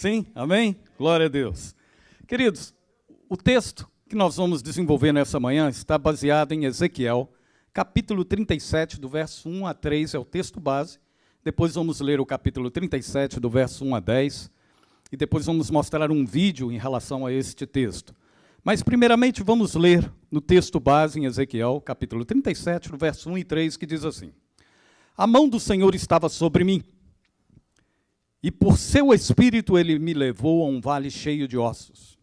Sim, amém? Glória a Deus. Queridos, o texto que nós vamos desenvolver nessa manhã está baseado em Ezequiel, capítulo 37, do verso 1 a 3, é o texto base. Depois vamos ler o capítulo 37, do verso 1 a 10, e depois vamos mostrar um vídeo em relação a este texto. Mas, primeiramente, vamos ler no texto base em Ezequiel, capítulo 37, do verso 1 e 3, que diz assim: A mão do Senhor estava sobre mim, e por seu espírito ele me levou a um vale cheio de ossos.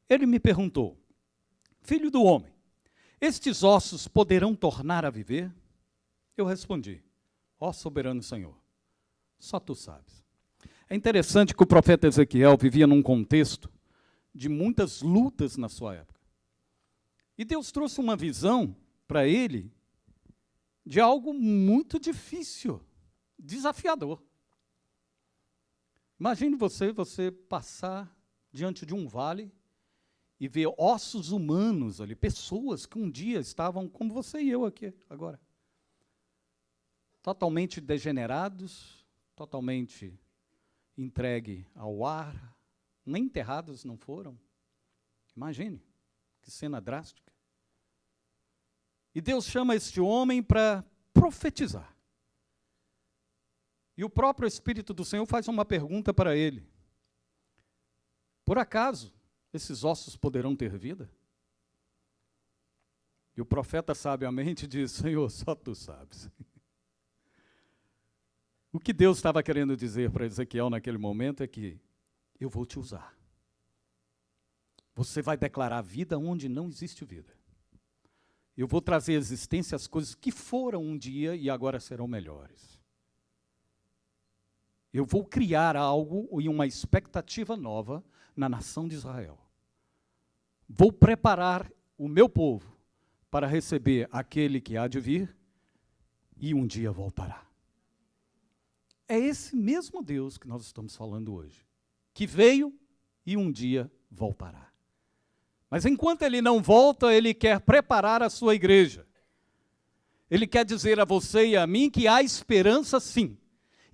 Ele me perguntou: Filho do homem, estes ossos poderão tornar a viver? Eu respondi: Ó soberano Senhor, só tu sabes. É interessante que o profeta Ezequiel vivia num contexto de muitas lutas na sua época. E Deus trouxe uma visão para ele de algo muito difícil, desafiador. Imagine você passar diante de um vale e ver ossos humanos ali, pessoas que um dia estavam como você e eu aqui agora. Totalmente degenerados, totalmente entregue ao ar, nem enterrados não foram. Imagine, que cena drástica. E Deus chama este homem para profetizar. E o próprio Espírito do Senhor faz uma pergunta para ele: Por acaso esses ossos poderão ter vida? E o profeta sabiamente diz: Senhor, só tu sabes. O que Deus estava querendo dizer para Ezequiel naquele momento é que eu vou te usar. Você vai declarar vida onde não existe vida. Eu vou trazer à existência as coisas que foram um dia e agora serão melhores. Eu vou criar algo e uma expectativa nova na nação de Israel. Vou preparar o meu povo para receber aquele que há de vir e um dia voltará. É esse mesmo Deus que nós estamos falando hoje, que veio e um dia voltará. Mas enquanto ele não volta, ele quer preparar a sua igreja. Ele quer dizer a você e a mim que há esperança sim,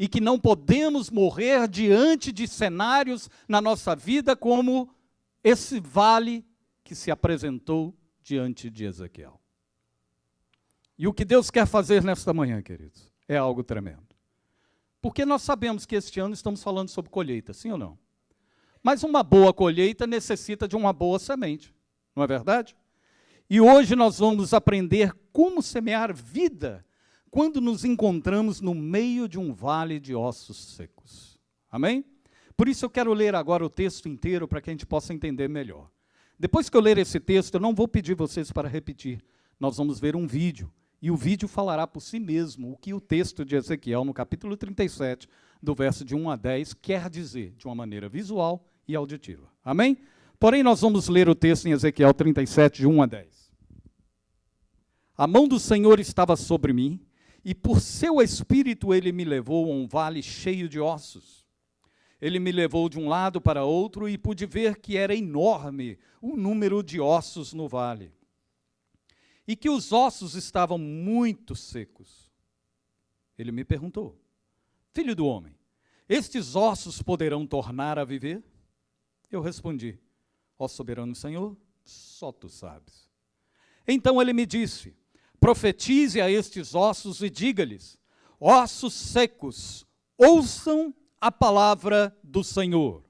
e que não podemos morrer diante de cenários na nossa vida como esse vale que se apresentou diante de Ezequiel. E o que Deus quer fazer nesta manhã, queridos, é algo tremendo. Porque nós sabemos que este ano estamos falando sobre colheita, sim ou não? Mas uma boa colheita necessita de uma boa semente, não é verdade? E hoje nós vamos aprender como semear vida quando nos encontramos no meio de um vale de ossos secos. Amém? Por isso eu quero ler agora o texto inteiro para que a gente possa entender melhor. Depois que eu ler esse texto, eu não vou pedir vocês para repetir. Nós vamos ver um vídeo. E o vídeo falará por si mesmo o que o texto de Ezequiel, no capítulo 37, do verso de 1 a 10, quer dizer, de uma maneira visual e auditiva. Amém? Porém, nós vamos ler o texto em Ezequiel 37, de 1 a 10. A mão do Senhor estava sobre mim, e por seu espírito ele me levou a um vale cheio de ossos. Ele me levou de um lado para outro e pude ver que era enorme o número de ossos no vale, e que os ossos estavam muito secos. Ele me perguntou: Filho do homem, estes ossos poderão tornar a viver? Eu respondi: Ó soberano Senhor, só tu sabes. Então ele me disse: Profetize a estes ossos e diga-lhes: Ossos secos, ouçam a palavra do Senhor.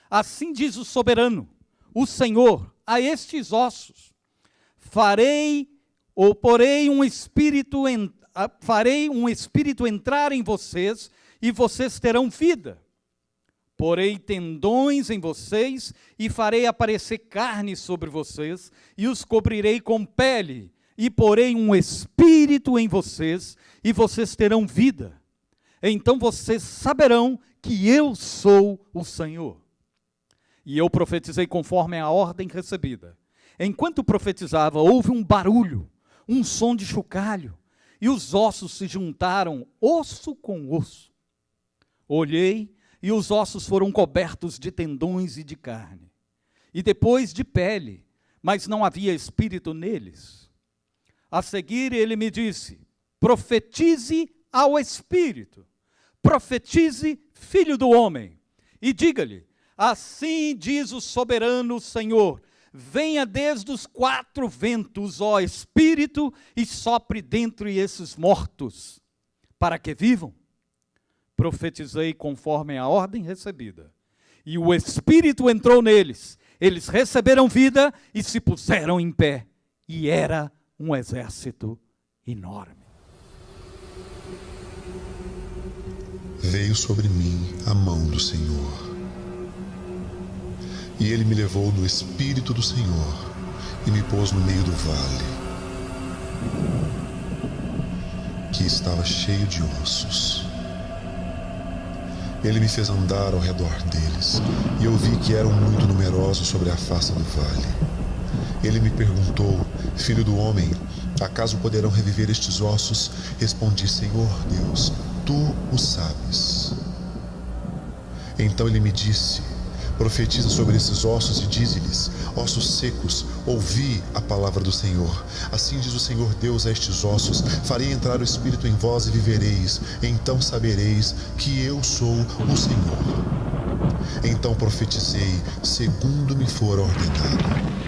Assim diz o soberano, o Senhor, a estes ossos: Porei um espírito entrar em vocês, e vocês terão vida. Porei tendões em vocês, e farei aparecer carne sobre vocês, e os cobrirei com pele, e porei um espírito em vocês, e vocês terão vida. Então vocês saberão que eu sou o Senhor. E eu profetizei conforme a ordem recebida. Enquanto profetizava, houve um barulho, um som de chocalho, e os ossos se juntaram, osso com osso. Olhei, e os ossos foram cobertos de tendões e de carne, e depois de pele, mas não havia espírito neles. A seguir ele me disse: profetize ao espírito, profetize, filho do homem, e diga-lhe: assim diz o soberano Senhor, venha desde os 4 ventos, ó Espírito, e sopre dentre esses mortos, para que vivam. Profetizei conforme a ordem recebida, e o Espírito entrou neles, eles receberam vida e se puseram em pé, e era um exército enorme. Veio sobre mim a mão do Senhor, e ele me levou no Espírito do Senhor e me pôs no meio do vale, que estava cheio de ossos. Ele me fez andar ao redor deles, e eu vi que eram muito numerosos sobre a face do vale. Ele me perguntou: filho do homem, acaso poderão reviver estes ossos? Respondi: Senhor Deus, tu o sabes. Então ele me disse: profetiza sobre esses ossos e dize-lhes: ossos secos, ouvi a palavra do Senhor. Assim diz o Senhor Deus a estes ossos: farei entrar o Espírito em vós e vivereis. Então sabereis que eu sou o Senhor. Então profetizei segundo me for ordenado.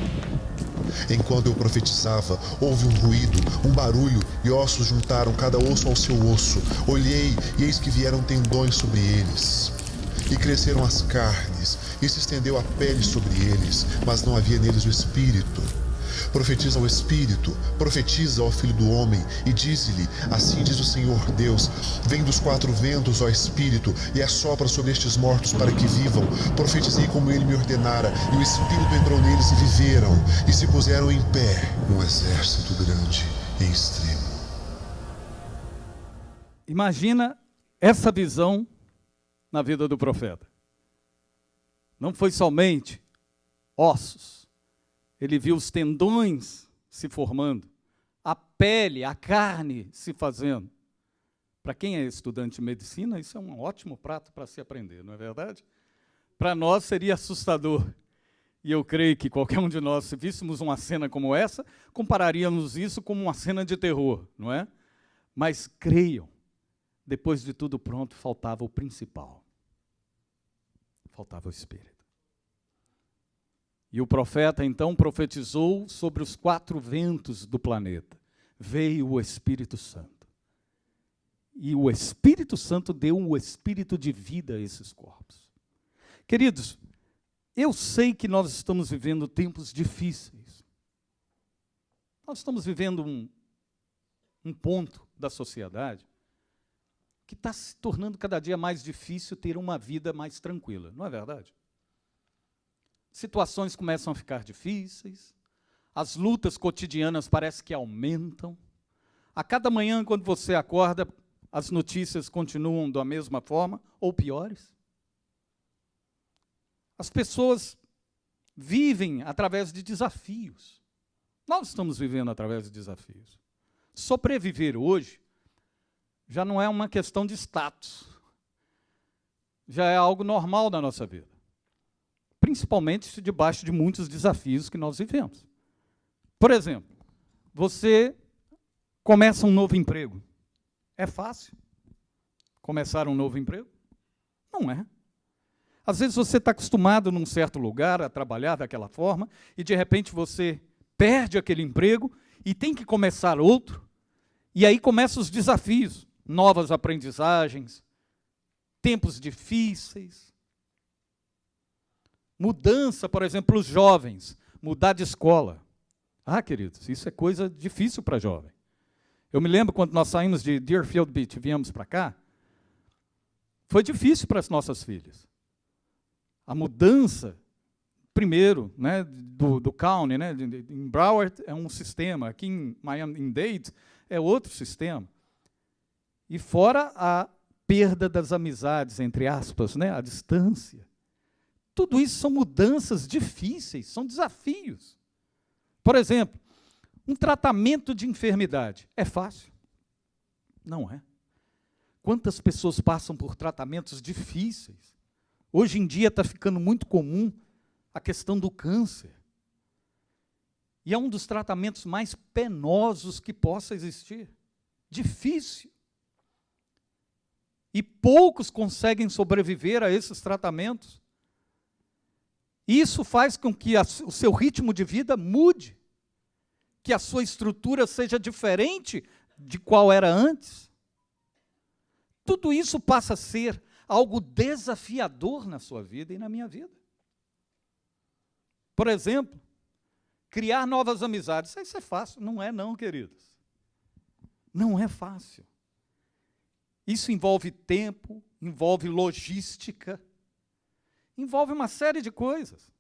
Enquanto eu profetizava, houve um ruído, um barulho, e ossos juntaram cada osso ao seu osso. Olhei, e eis que vieram tendões sobre eles. E cresceram as carnes, e se estendeu a pele sobre eles, mas não havia neles o Espírito. Profetiza ao Espírito, profetiza ao Filho do Homem, e dize-lhe: assim diz o Senhor Deus, vem dos 4 ventos, ó Espírito, e assopra sobre estes mortos para que vivam. Profetizei como ele me ordenara, e o Espírito entrou neles e viveram, e se puseram em pé, um exército grande e extremo. Imagina essa visão na vida do profeta. Não foi somente ossos. Ele viu os tendões se formando, a pele, a carne se fazendo. Para quem é estudante de medicina, isso é um ótimo prato para se aprender, não é verdade? Para nós seria assustador. E eu creio que qualquer um de nós, se víssemos uma cena como essa, compararíamos isso com uma cena de terror, não é? Mas creiam, depois de tudo pronto, faltava o principal. Faltava o Espírito. E o profeta, então, profetizou sobre os 4 ventos do planeta. Veio o Espírito Santo. E o Espírito Santo deu um espírito de vida a esses corpos. Queridos, eu sei que nós estamos vivendo tempos difíceis. Nós estamos vivendo um ponto da sociedade que está se tornando cada dia mais difícil ter uma vida mais tranquila, não é verdade? Situações começam a ficar difíceis, as lutas cotidianas parecem que aumentam. A cada manhã, quando você acorda, as notícias continuam da mesma forma, ou piores. As pessoas vivem através de desafios. Nós estamos vivendo através de desafios. Sobreviver hoje já não é uma questão de status, já é algo normal na nossa vida. Principalmente debaixo de muitos desafios que nós vivemos. Por exemplo, você começa um novo emprego. É fácil começar um novo emprego? Não é. Às vezes você está acostumado num certo lugar a trabalhar daquela forma e de repente você perde aquele emprego e tem que começar outro. E aí começam os desafios, novas aprendizagens, tempos difíceis. Mudança, por exemplo, os jovens, mudar de escola. Ah, queridos, isso é coisa difícil para jovem. Eu me lembro quando nós saímos de Deerfield Beach e viemos para cá, foi difícil para as nossas filhas. A mudança, primeiro, né, do county, né, em Broward é um sistema, aqui em Miami, em Dade, é outro sistema. E fora a perda das amizades, entre aspas, né, a distância. Tudo isso são mudanças difíceis, são desafios. Por exemplo, um tratamento de enfermidade é fácil? Não é. Quantas pessoas passam por tratamentos difíceis? Hoje em dia está ficando muito comum a questão do câncer. E é um dos tratamentos mais penosos que possa existir. Difícil. E poucos conseguem sobreviver a esses tratamentos. Isso faz com que o seu ritmo de vida mude, que a sua estrutura seja diferente de qual era antes. Tudo isso passa a ser algo desafiador na sua vida e na minha vida. Por exemplo, criar novas amizades. Isso é fácil. Não é não, queridos. Não é fácil. Isso envolve tempo, envolve logística, envolve uma série de coisas.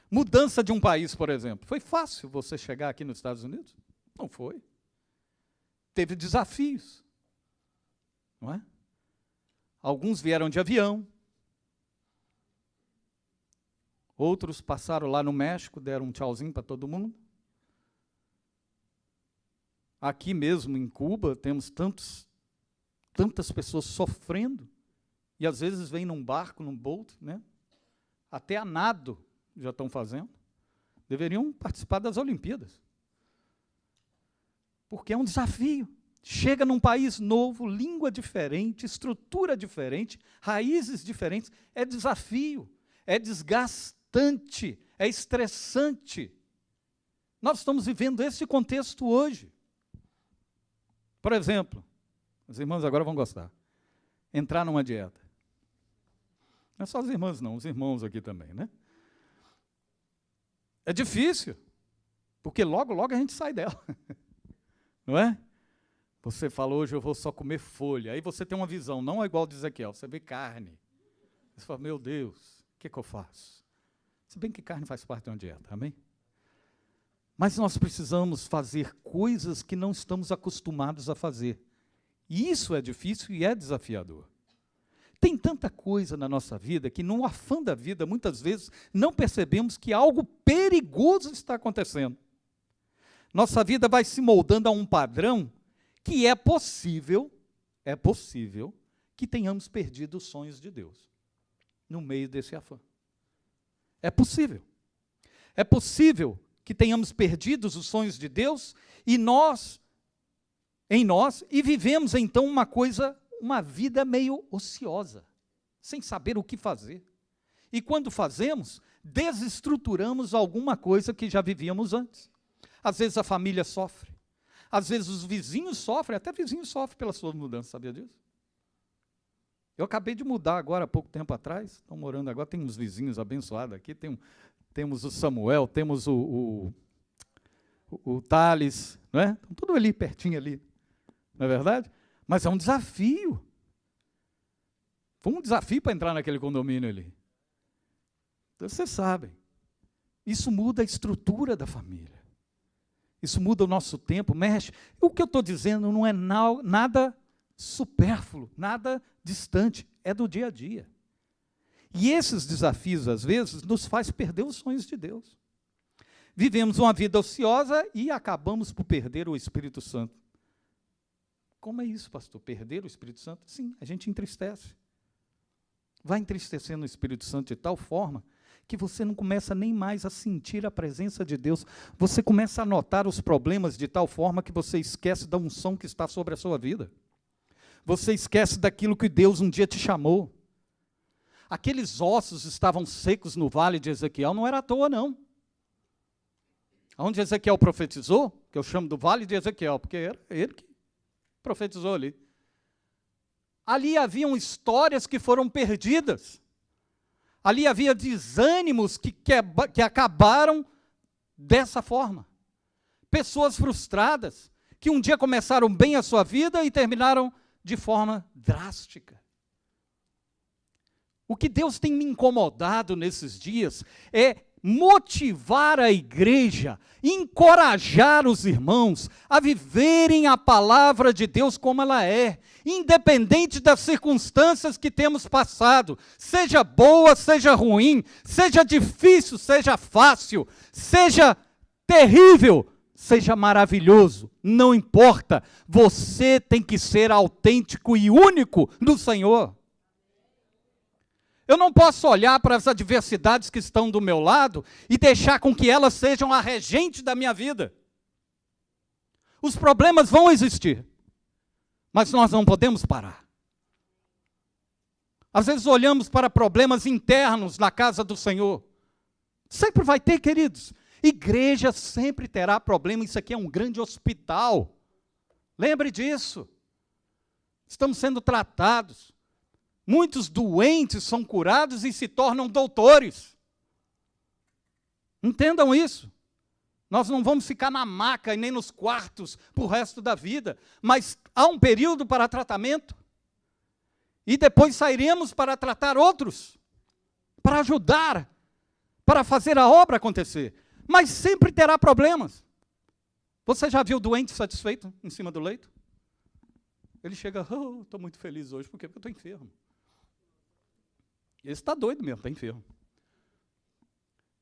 Mudança de um país, por exemplo. Foi fácil você chegar aqui nos Estados Unidos? Não foi. Teve desafios. Não é? Alguns vieram de avião. Outros passaram lá no México, deram um tchauzinho para todo mundo. Aqui mesmo em Cuba, temos tantas pessoas sofrendo, e às vezes vêm num barco, num boat, né? Até a nado já estão fazendo. Deveriam participar das Olimpíadas. Porque é um desafio. Chega num país novo, língua diferente, estrutura diferente, raízes diferentes. É desafio, é desgastante, é estressante. Nós estamos vivendo esse contexto hoje. Por exemplo, os irmãos agora vão gostar. Entrar numa dieta. Não é só as irmãs não, os irmãos aqui também, né? É difícil, porque logo, logo a gente sai dela. Não é? Você fala, hoje eu vou só comer folha. Aí você tem uma visão, não é igual de Ezequiel, você vê carne. Você fala, meu Deus, o que eu faço? Se bem que carne faz parte de uma dieta, amém? Mas nós precisamos fazer coisas que não estamos acostumados a fazer. E isso é difícil e é desafiador. Tem tanta coisa na nossa vida que, no afã da vida, muitas vezes não percebemos que algo perigoso está acontecendo. Nossa vida vai se moldando a um padrão que é possível que tenhamos perdido os sonhos de Deus no meio desse afã. É possível. É possível que tenhamos perdido os sonhos de Deus em nós, e vivemos então uma vida meio ociosa, sem saber o que fazer. E quando fazemos, desestruturamos alguma coisa que já vivíamos antes. Às vezes a família sofre, às vezes os vizinhos sofrem, até vizinhos sofrem pela sua mudança, sabia disso? Eu acabei de mudar agora, há pouco tempo atrás, estão morando agora, tem uns vizinhos abençoados aqui, temos o Samuel, temos o Thales, não é? Estão tudo ali, pertinho ali, não é verdade? Mas é um desafio. Foi um desafio para entrar naquele condomínio ali. Então, vocês sabem, isso muda a estrutura da família. Isso muda o nosso tempo, mexe. O que eu estou dizendo não é nada supérfluo, nada distante, é do dia a dia. E esses desafios, às vezes, nos faz perder os sonhos de Deus. Vivemos uma vida ociosa e acabamos por perder o Espírito Santo. Como é isso, pastor? Perder o Espírito Santo? Sim, a gente entristece. Vai entristecendo o Espírito Santo de tal forma que você não começa nem mais a sentir a presença de Deus. Você começa a notar os problemas de tal forma que você esquece da unção que está sobre a sua vida. Você esquece daquilo que Deus um dia te chamou. Aqueles ossos estavam secos no vale de Ezequiel, não era à toa, não. Onde Ezequiel profetizou, que eu chamo do vale de Ezequiel, porque era ele que profetizou ali. Ali haviam histórias que foram perdidas. Ali havia desânimos que acabaram dessa forma. Pessoas frustradas, que um dia começaram bem a sua vida e terminaram de forma drástica. O que Deus tem me incomodado nesses dias é motivar a igreja, encorajar os irmãos a viverem a palavra de Deus como ela é, independente das circunstâncias que temos passado, seja boa, seja ruim, seja difícil, seja fácil, seja terrível, seja maravilhoso, não importa, você tem que ser autêntico e único no Senhor. Eu não posso olhar para as adversidades que estão do meu lado e deixar com que elas sejam a regente da minha vida. Os problemas vão existir, mas nós não podemos parar. Às vezes olhamos para problemas internos na casa do Senhor. Sempre vai ter, queridos. Igreja sempre terá problema. Isso aqui é um grande hospital. Lembre disso. Estamos sendo tratados. Muitos doentes são curados e se tornam doutores. Entendam isso. Nós não vamos ficar na maca e nem nos quartos para o resto da vida. Mas há um período para tratamento. E depois sairemos para tratar outros. Para ajudar. Para fazer a obra acontecer. Mas sempre terá problemas. Você já viu doente satisfeito em cima do leito? Ele chega, estou muito feliz hoje, por quê? Porque eu estou enfermo. Ele está doido mesmo, está enfermo.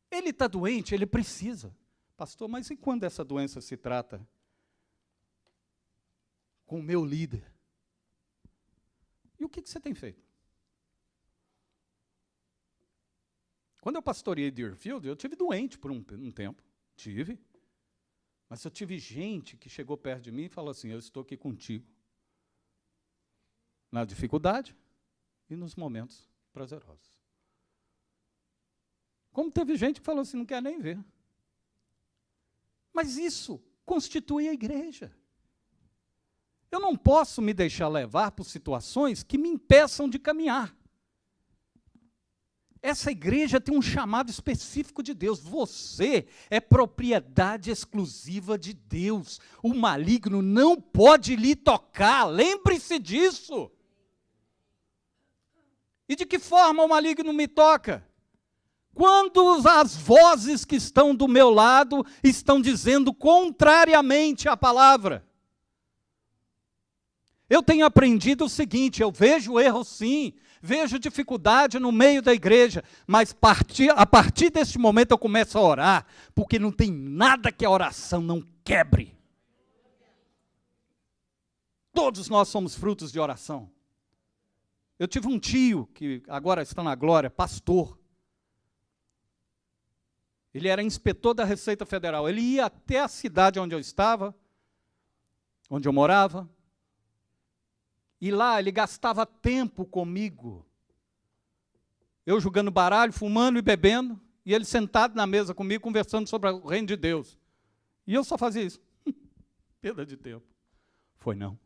Ele está doente, ele precisa. Pastor, mas e quando essa doença se trata com o meu líder? E o que você tem feito? Quando eu pastoreei Deerfield, eu tive doente por um tempo. Tive. Mas eu tive gente que chegou perto de mim e falou assim, eu estou aqui contigo. Na dificuldade e nos momentos prazerosos. Como teve gente que falou assim, não quer nem ver. Mas isso constitui a igreja. Eu não posso me deixar levar por situações que me impeçam de caminhar. Essa igreja tem um chamado específico de Deus. Você é propriedade exclusiva de Deus. O maligno não pode lhe tocar. Lembre-se disso. E de que forma o maligno me toca? Quando as vozes que estão do meu lado estão dizendo contrariamente à palavra. Eu tenho aprendido o seguinte, eu vejo erro sim, vejo dificuldade no meio da igreja, mas a partir deste momento eu começo a orar, porque não tem nada que a oração não quebre. Todos nós somos frutos de oração. Eu tive um tio, que agora está na glória, pastor. Ele era inspetor da Receita Federal. Ele ia até a cidade onde eu estava, onde eu morava, e lá ele gastava tempo comigo. Eu jogando baralho, fumando e bebendo, e ele sentado na mesa comigo, conversando sobre o reino de Deus. E eu só fazia isso. Perda de tempo. Foi não.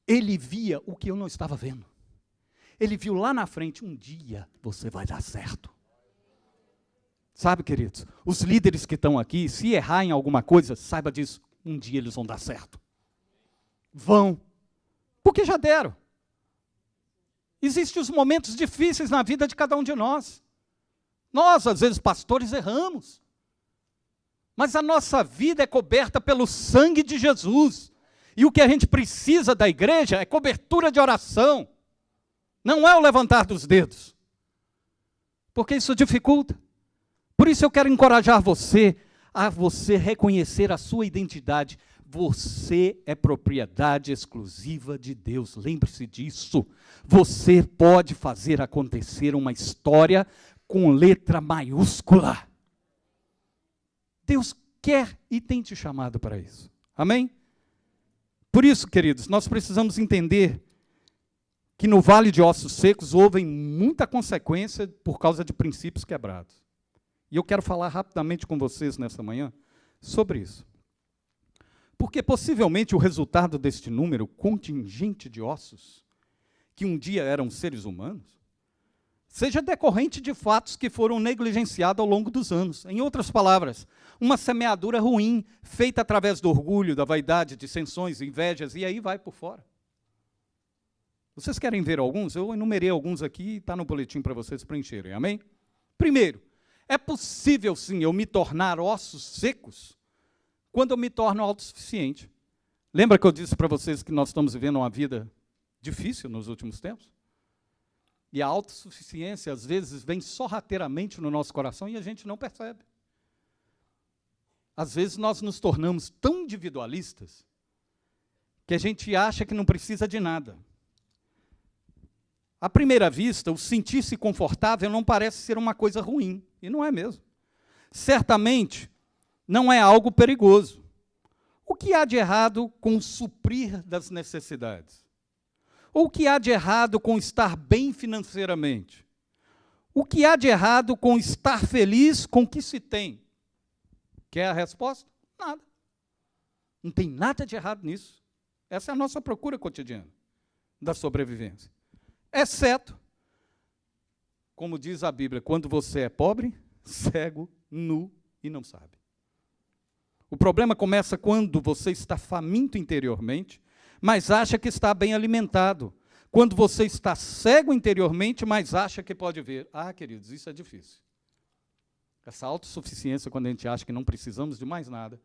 Ele via o que eu não estava vendo. Ele viu lá na frente, um dia você vai dar certo. Sabe, queridos, os líderes que estão aqui, se errar em alguma coisa, saiba disso, um dia eles vão dar certo. Vão. Porque já deram. Existem os momentos difíceis na vida de cada um de nós. Nós, às vezes, pastores, erramos. Mas a nossa vida é coberta pelo sangue de Jesus. E o que a gente precisa da igreja é cobertura de oração. Não é o levantar dos dedos. Porque isso dificulta. Por isso eu quero encorajar você a você reconhecer a sua identidade. Você é propriedade exclusiva de Deus. Lembre-se disso. Você pode fazer acontecer uma história com letra maiúscula. Deus quer e tem te chamado para isso. Amém? Por isso, queridos, nós precisamos entender que no vale de ossos secos houve muita consequência por causa de princípios quebrados. E eu quero falar rapidamente com vocês nessa manhã sobre isso. Porque possivelmente o resultado deste número contingente de ossos, que um dia eram seres humanos, seja decorrente de fatos que foram negligenciados ao longo dos anos. Em outras palavras, uma semeadura ruim, feita através do orgulho, da vaidade, dissensões, invejas, e aí vai por fora. Vocês querem ver alguns? Eu enumerei alguns aqui e está no boletim para vocês preencherem, amém? Primeiro, é possível sim eu me tornar ossos secos quando eu me torno autossuficiente. Lembra que eu disse para vocês que nós estamos vivendo uma vida difícil nos últimos tempos? E a autossuficiência, às vezes, vem sorrateiramente no nosso coração e a gente não percebe. Às vezes, nós nos tornamos tão individualistas que a gente acha que não precisa de nada. À primeira vista, o sentir-se confortável não parece ser uma coisa ruim, e não é mesmo. Certamente, não é algo perigoso. O que há de errado com o suprir das necessidades? Ou o que há de errado com estar bem financeiramente? O que há de errado com estar feliz com o que se tem? Quer a resposta? Nada. Não tem nada de errado nisso. Essa é a nossa procura cotidiana da sobrevivência. Exceto, como diz a Bíblia, quando você é pobre, cego, nu e não sabe. O problema começa quando você está faminto interiormente, mas acha que está bem alimentado. Quando você está cego interiormente, mas acha que pode ver. Ah, queridos, isso é difícil. Essa autossuficiência, quando a gente acha que não precisamos de mais nada,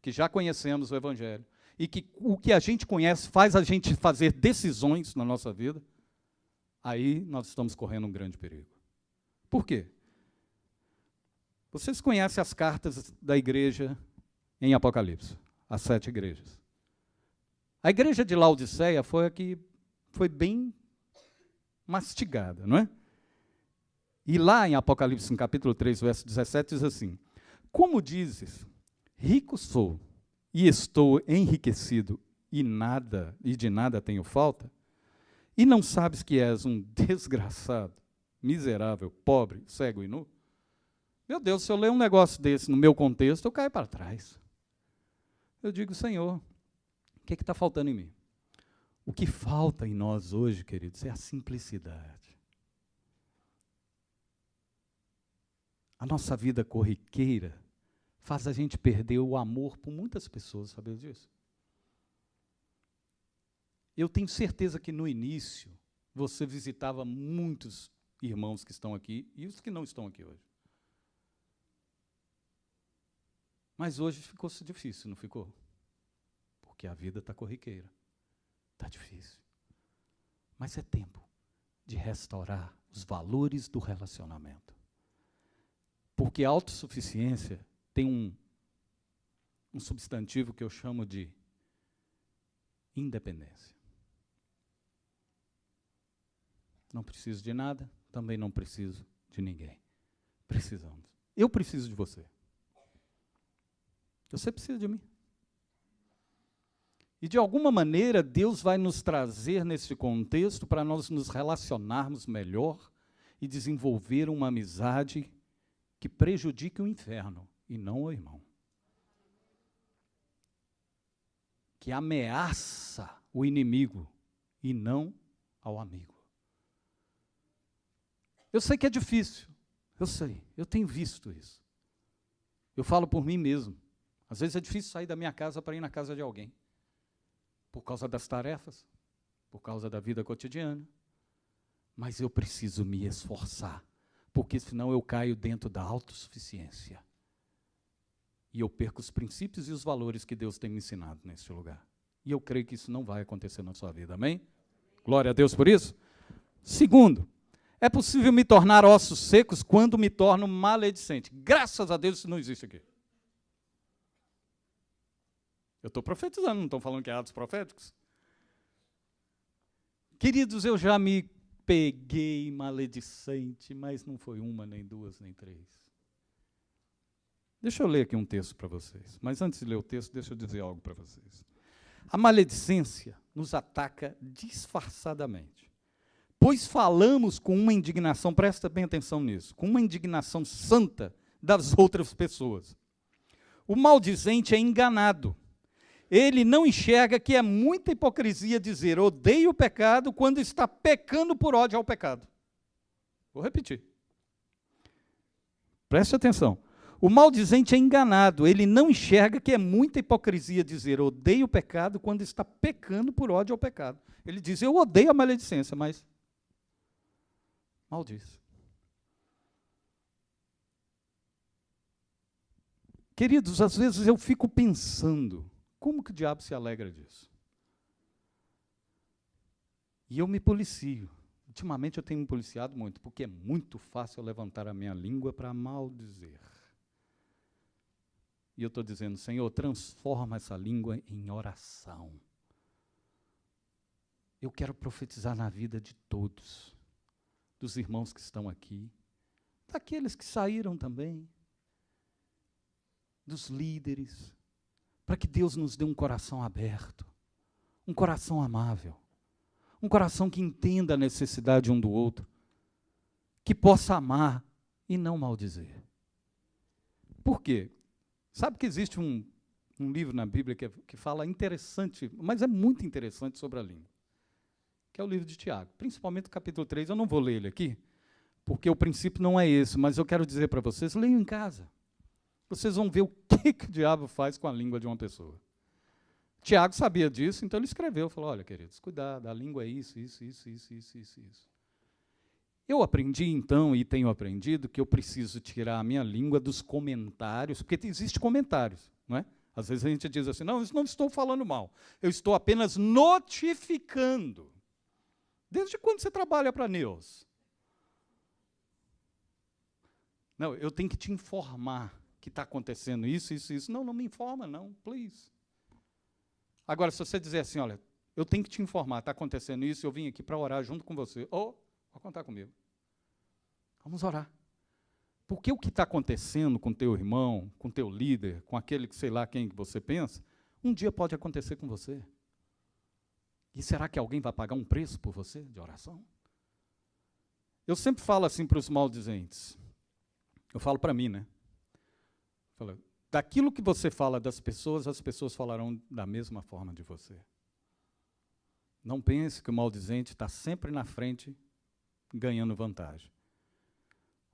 que já conhecemos o Evangelho, e que o que a gente conhece faz a gente fazer decisões na nossa vida, aí nós estamos correndo um grande perigo. Por quê? Vocês conhecem as cartas da igreja em Apocalipse, as 7 igrejas. A igreja de Laodiceia foi a que foi bem mastigada, não é? E lá em Apocalipse, no capítulo 3, verso 17, diz assim: como dizes, rico sou, e estou enriquecido, e de nada tenho falta, e não sabes que és um desgraçado, miserável, pobre, cego e nu? Meu Deus, se eu ler um negócio desse no meu contexto, eu caio para trás. Eu digo, Senhor, o que está faltando em mim? O que falta em nós hoje, queridos, é a simplicidade. A nossa vida corriqueira faz a gente perder o amor por muitas pessoas, sabia disso? Eu tenho certeza que no início você visitava muitos irmãos que estão aqui e os que não estão aqui hoje. Mas hoje ficou difícil, não ficou? Porque a vida está corriqueira, está difícil. Mas é tempo de restaurar os valores do relacionamento. Porque a autossuficiência tem um substantivo que eu chamo de independência. Não preciso de nada, também não preciso de ninguém. Precisamos. Eu preciso de você. Você precisa de mim. E de alguma maneira, Deus vai nos trazer nesse contexto para nós nos relacionarmos melhor e desenvolver uma amizade que prejudique o inferno e não o irmão. Que ameaça o inimigo e não ao amigo. Eu sei que é difícil, eu sei, eu tenho visto isso. Eu falo por mim mesmo. Às vezes é difícil sair da minha casa para ir na casa de alguém. Por causa das tarefas, por causa da vida cotidiana. Mas eu preciso me esforçar, porque senão eu caio dentro da autossuficiência. E eu perco os princípios e os valores que Deus tem me ensinado nesse lugar. E eu creio que isso não vai acontecer na sua vida, amém? Glória a Deus por isso. Segundo, é possível me tornar ossos secos quando me torno maledicente. Graças a Deus isso não existe aqui. Eu estou profetizando, não estou falando que é atos proféticos. Queridos, eu já me peguei maledicente, mas não foi uma, nem duas, nem três. Deixa eu ler aqui um texto para vocês. Mas antes de ler o texto, deixa eu dizer algo para vocês. A maledicência nos ataca disfarçadamente. Pois falamos com uma indignação, presta bem atenção nisso, com uma indignação santa das outras pessoas. O maldizente é enganado. Ele não enxerga que é muita hipocrisia dizer odeio o pecado quando está pecando por ódio ao pecado. Vou repetir. Preste atenção. O maldizente é enganado. Ele não enxerga que é muita hipocrisia dizer odeio o pecado quando está pecando por ódio ao pecado. Ele diz, eu odeio a maledicência, mas maldiz. Queridos, às vezes eu fico pensando, como que o diabo se alegra disso? E eu me policio. Ultimamente eu tenho me policiado muito, porque é muito fácil eu levantar a minha língua para maldizer. E eu estou dizendo, Senhor, transforma essa língua em oração. Eu quero profetizar na vida de todos, dos irmãos que estão aqui, daqueles que saíram também, dos líderes, para que Deus nos dê um coração aberto, um coração amável, Um coração que entenda a necessidade um do outro, que possa amar e não maldizer. Por quê? Sabe que existe um livro na Bíblia que fala interessante, mas é muito interessante sobre a língua, que é o livro de Tiago, principalmente o capítulo 3. Eu não vou ler ele aqui, porque o princípio não é esse, mas eu quero dizer para vocês, leiam em casa. Vocês vão ver o que o diabo faz com a língua de uma pessoa. Tiago sabia disso, então ele escreveu, falou, olha, queridos, cuidado, a língua é isso. Eu aprendi, então, e tenho aprendido, que eu preciso tirar a minha língua dos comentários, porque existem comentários, não é? Às vezes a gente diz assim, não, eu não estou falando mal, eu estou apenas notificando. Desde quando você trabalha para Neus? Não, eu tenho que te informar que está acontecendo isso. Não, não me informa, não, please. Agora, se você dizer assim, olha, eu tenho que te informar, está acontecendo isso, eu vim aqui para orar junto com você. Pode contar comigo. Vamos orar. Porque o que está acontecendo com teu irmão, com teu líder, com aquele que sei lá quem que você pensa, um dia pode acontecer com você. E será que alguém vai pagar um preço por você de oração? Eu sempre falo assim para os maldizentes. Eu falo para mim, né? Falo, daquilo que você fala das pessoas, as pessoas falarão da mesma forma de você. Não pense que o maldizente está sempre na frente, ganhando vantagem.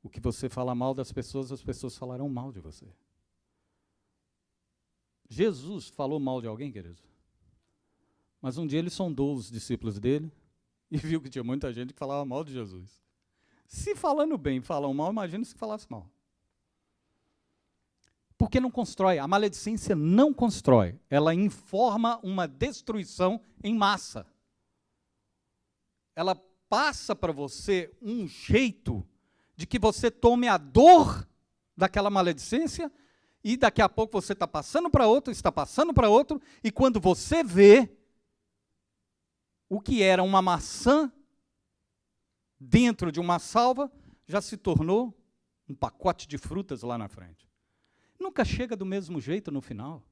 O que você fala mal das pessoas, as pessoas falarão mal de você. Jesus falou mal de alguém, queridos? Mas um dia ele sondou os discípulos dele e viu que tinha muita gente que falava mal de Jesus. Se falando bem falam mal, imagina se falasse mal. Porque não constrói, a maledicência não constrói, ela informa uma destruição em massa. Ela passa para você um jeito de que você tome a dor daquela maledicência e daqui a pouco você está passando para outro, e quando você vê o que era uma maçã dentro de uma salva, já se tornou um pacote de frutas lá na frente. Nunca chega do mesmo jeito no final.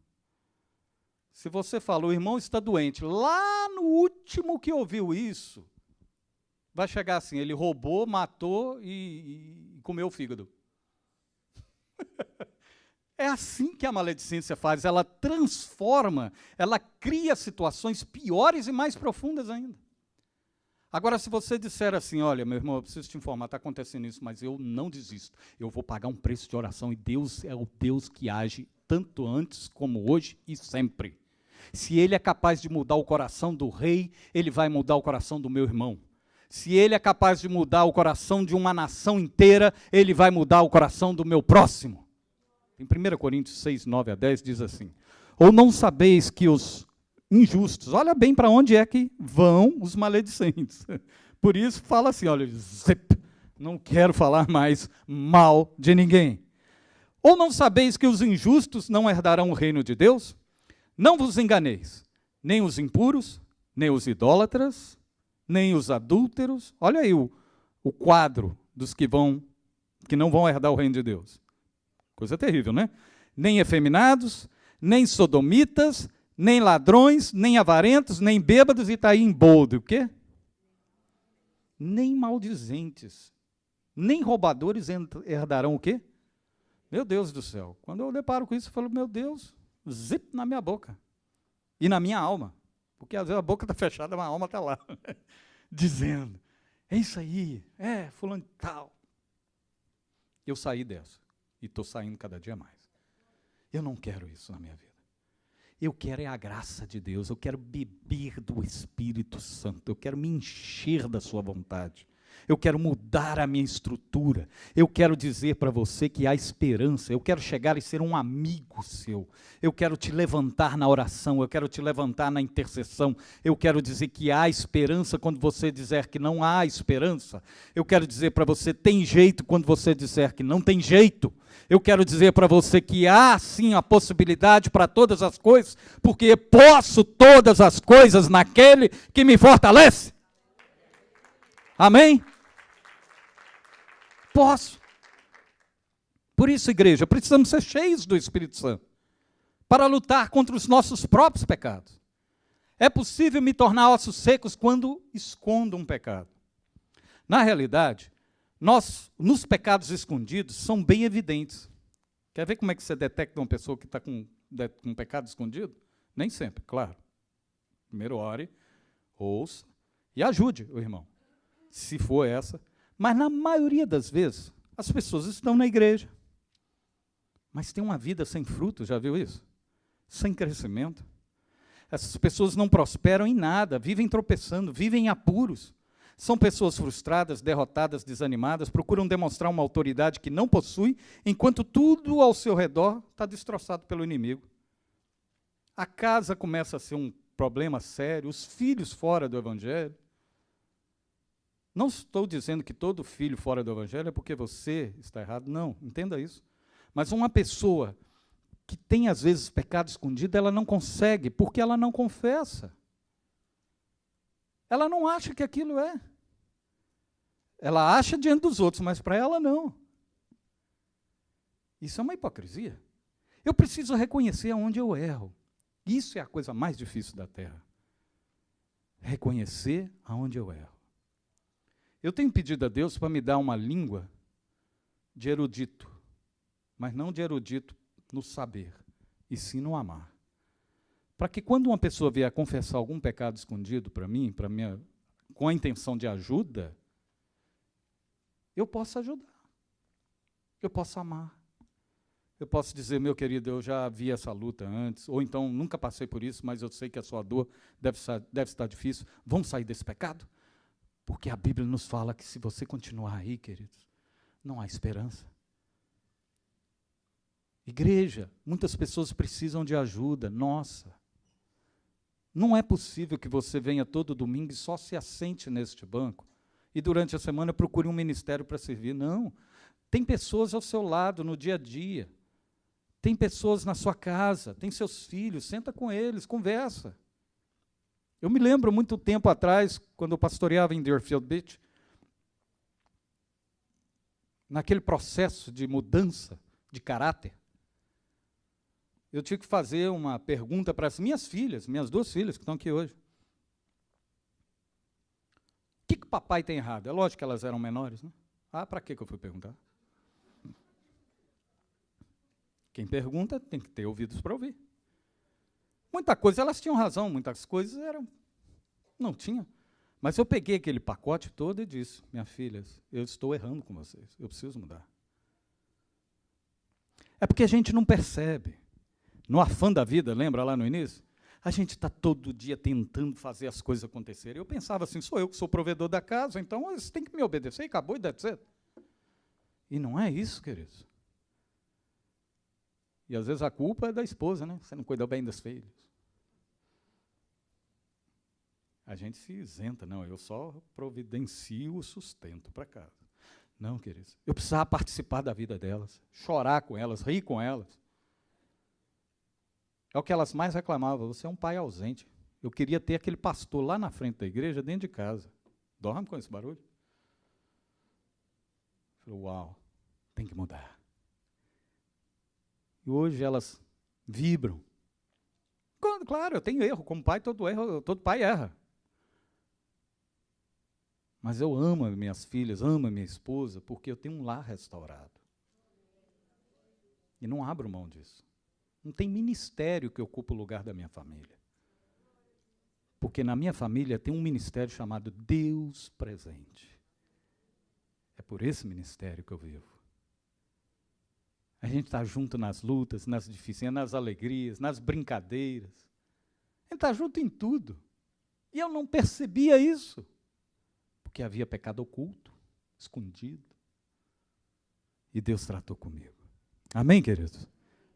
Se você fala, o irmão está doente, lá no último que ouviu isso, vai chegar assim, ele roubou, matou e comeu o fígado. É assim que a maledicência faz, ela transforma, ela cria situações piores e mais profundas ainda. Agora, se você disser assim, olha, meu irmão, eu preciso te informar, está acontecendo isso, mas eu não desisto, eu vou pagar um preço de oração, e Deus é o Deus que age tanto antes como hoje e sempre. Se Ele é capaz de mudar o coração do rei, Ele vai mudar o coração do meu irmão. Se Ele é capaz de mudar o coração de uma nação inteira, Ele vai mudar o coração do meu próximo. Em 1 Coríntios 6, 9 a 10, diz assim, ou não sabeis que os injustos, olha bem para onde é que vão os maledicentes. Por isso, fala assim, olha, não quero falar mais mal de ninguém. Ou não sabeis que os injustos não herdarão o reino de Deus? Não vos enganeis, nem os impuros, nem os idólatras, nem os adúlteros. Olha aí o quadro dos que não vão herdar o reino de Deus. Coisa terrível, né? Nem efeminados, nem sodomitas, nem ladrões, nem avarentos, nem bêbados, e está aí em boldo. O quê? Nem maldizentes, nem roubadores herdarão o quê? Meu Deus do céu. Quando eu deparo com isso, eu falo, meu Deus, zip na minha boca. E na minha alma. Porque às vezes a boca está fechada, mas a alma está lá. Dizendo, é isso aí, fulano de tal. Eu saí dessa. E estou saindo cada dia mais. Eu não quero isso na minha vida. Eu quero a graça de Deus, eu quero beber do Espírito Santo, eu quero me encher da sua vontade. Eu quero mudar a minha estrutura, eu quero dizer para você que há esperança, eu quero chegar e ser um amigo seu, eu quero te levantar na oração, eu quero te levantar na intercessão, eu quero dizer que há esperança quando você dizer que não há esperança, eu quero dizer para você tem jeito quando você disser que não tem jeito, eu quero dizer para você que há sim a possibilidade para todas as coisas, porque posso todas as coisas naquele que me fortalece. Amém? Posso. Por isso, igreja, precisamos ser cheios do Espírito Santo para lutar contra os nossos próprios pecados. É possível me tornar ossos secos quando escondo um pecado. Na realidade, nos pecados escondidos, são bem evidentes. Quer ver como é que você detecta uma pessoa que está com um pecado escondido? Nem sempre, claro. Primeiro ore, ouça e ajude o irmão, se for essa. Mas na maioria das vezes, as pessoas estão na igreja, mas têm uma vida sem fruto, já viu isso? Sem crescimento. Essas pessoas não prosperam em nada, vivem tropeçando, vivem em apuros. São pessoas frustradas, derrotadas, desanimadas, procuram demonstrar uma autoridade que não possui, enquanto tudo ao seu redor está destroçado pelo inimigo. A casa começa a ser um problema sério, os filhos fora do Evangelho. Não estou dizendo que todo filho fora do Evangelho é porque você está errado, não, entenda isso. Mas uma pessoa que tem, às vezes, pecado escondido, ela não consegue, porque ela não confessa. Ela não acha que aquilo é. Ela acha diante dos outros, mas para ela não. Isso é uma hipocrisia. Eu preciso reconhecer aonde eu erro. Isso é a coisa mais difícil da terra. Reconhecer aonde eu erro. Eu tenho pedido a Deus para me dar uma língua de erudito, mas não de erudito no saber, e sim no amar. Para que quando uma pessoa vier a confessar algum pecado escondido para mim, com a intenção de ajuda, eu possa ajudar. Eu posso amar. Eu posso dizer, meu querido, eu já vi essa luta antes, ou então nunca passei por isso, mas eu sei que a sua dor deve estar difícil. Vamos sair desse pecado? Porque a Bíblia nos fala que se você continuar aí, queridos, não há esperança. Igreja, muitas pessoas precisam de ajuda, nossa. Não é possível que você venha todo domingo e só se assente neste banco e durante a semana procure um ministério para servir. Não. Tem pessoas ao seu lado no dia a dia. Tem pessoas na sua casa, tem seus filhos, senta com eles, conversa. Eu me lembro muito tempo atrás, quando eu pastoreava em Deerfield Beach, naquele processo de mudança de caráter, eu tive que fazer uma pergunta para as minhas filhas, minhas duas filhas que estão aqui hoje. O que o papai tem errado? É lógico que elas eram menores, né? Para que eu fui perguntar? Quem pergunta tem que ter ouvidos para ouvir. Muita coisa elas tinham razão, muitas coisas não tinham. Mas eu peguei aquele pacote todo e disse, minhas filhas, eu estou errando com vocês, eu preciso mudar. É porque a gente não percebe. No afã da vida, lembra lá no início? A gente está todo dia tentando fazer as coisas acontecerem. Eu pensava assim, sou eu que sou provedor da casa, então eles têm que me obedecer, e acabou, e deve ser. E não é isso, queridos. E às vezes a culpa é da esposa, né? Você não cuidou bem dos filhos. A gente se isenta, não, eu só providencio o sustento para casa. Não, queridos, eu precisava participar da vida delas, chorar com elas, rir com elas. É o que elas mais reclamavam, você é um pai ausente. Eu queria ter aquele pastor lá na frente da igreja, dentro de casa. Dorme com esse barulho? Eu falei, uau, tem que mudar. E hoje elas vibram. Claro, eu tenho erro, como pai, todo pai erra. Mas eu amo as minhas filhas, amo a minha esposa, porque eu tenho um lar restaurado. E não abro mão disso. Não tem ministério que ocupe o lugar da minha família. Porque na minha família tem um ministério chamado Deus Presente. É por esse ministério que eu vivo. A gente está junto nas lutas, nas dificuldades, nas alegrias, nas brincadeiras. A gente está junto em tudo. E eu não percebia isso. Porque havia pecado oculto, escondido. E Deus tratou comigo. Amém, queridos?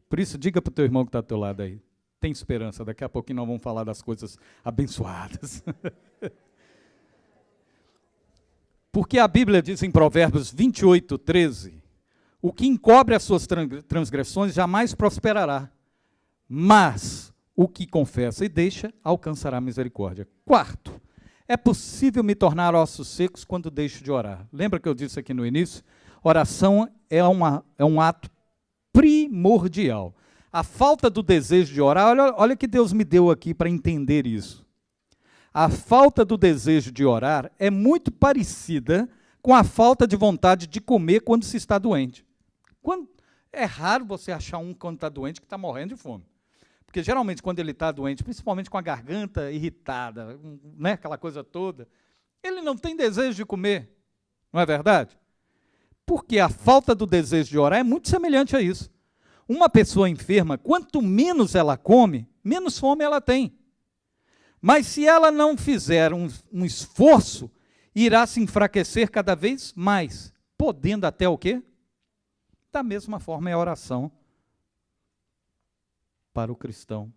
Por isso, diga para o teu irmão que está ao teu lado aí. Tem esperança, daqui a pouquinho nós vamos falar das coisas abençoadas. Porque a Bíblia diz em Provérbios 28, 13, o que encobre as suas transgressões jamais prosperará, mas o que confessa e deixa alcançará misericórdia. Quarto, é possível me tornar ossos secos quando deixo de orar. Lembra que eu disse aqui no início? Oração é um ato primordial. A falta do desejo de orar, olha que Deus me deu aqui para entender isso. A falta do desejo de orar é muito parecida com a falta de vontade de comer quando se está doente. É raro você achar um quando está doente que está morrendo de fome. Porque geralmente quando ele está doente, principalmente com a garganta irritada, né, aquela coisa toda, ele não tem desejo de comer. Não é verdade? Porque a falta do desejo de orar é muito semelhante a isso. Uma pessoa enferma, quanto menos ela come, menos fome ela tem. Mas se ela não fizer um esforço, irá se enfraquecer cada vez mais, podendo até o quê? Da mesma forma é a oração para o cristão.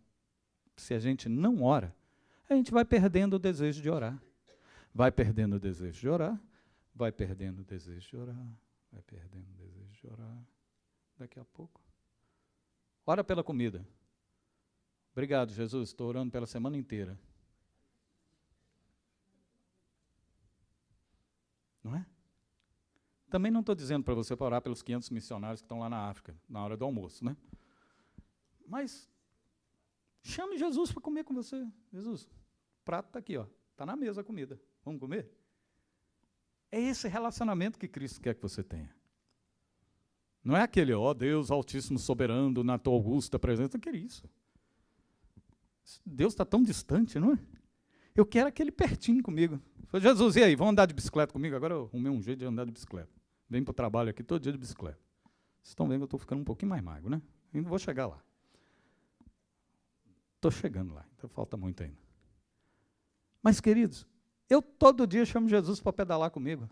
Se a gente não ora, a gente vai perdendo o desejo de orar. Vai perdendo o desejo de orar, vai perdendo o desejo de orar, vai perdendo o desejo de orar. Daqui a pouco. Ora pela comida. Obrigado, Jesus, estou orando pela semana inteira. Não é? Também não estou dizendo para você orar pelos 500 missionários que estão lá na África, na hora do almoço, né? Mas chame Jesus para comer com você. Jesus, o prato está aqui, está na mesa a comida. Vamos comer? É esse relacionamento que Cristo quer que você tenha. Não é aquele, Deus Altíssimo Soberano, na tua augusta presença, não quer isso. Deus está tão distante, não é? Eu quero aquele pertinho comigo. Falei, Jesus, e aí, vamos andar de bicicleta comigo? Agora eu arrumei um jeito de andar de bicicleta. Venho para o trabalho aqui todo dia de bicicleta. Vocês estão vendo que eu estou ficando um pouquinho mais magro, né? Ainda vou chegar lá. Estou chegando lá, então falta muito ainda. Mas, queridos, eu todo dia chamo Jesus para pedalar comigo.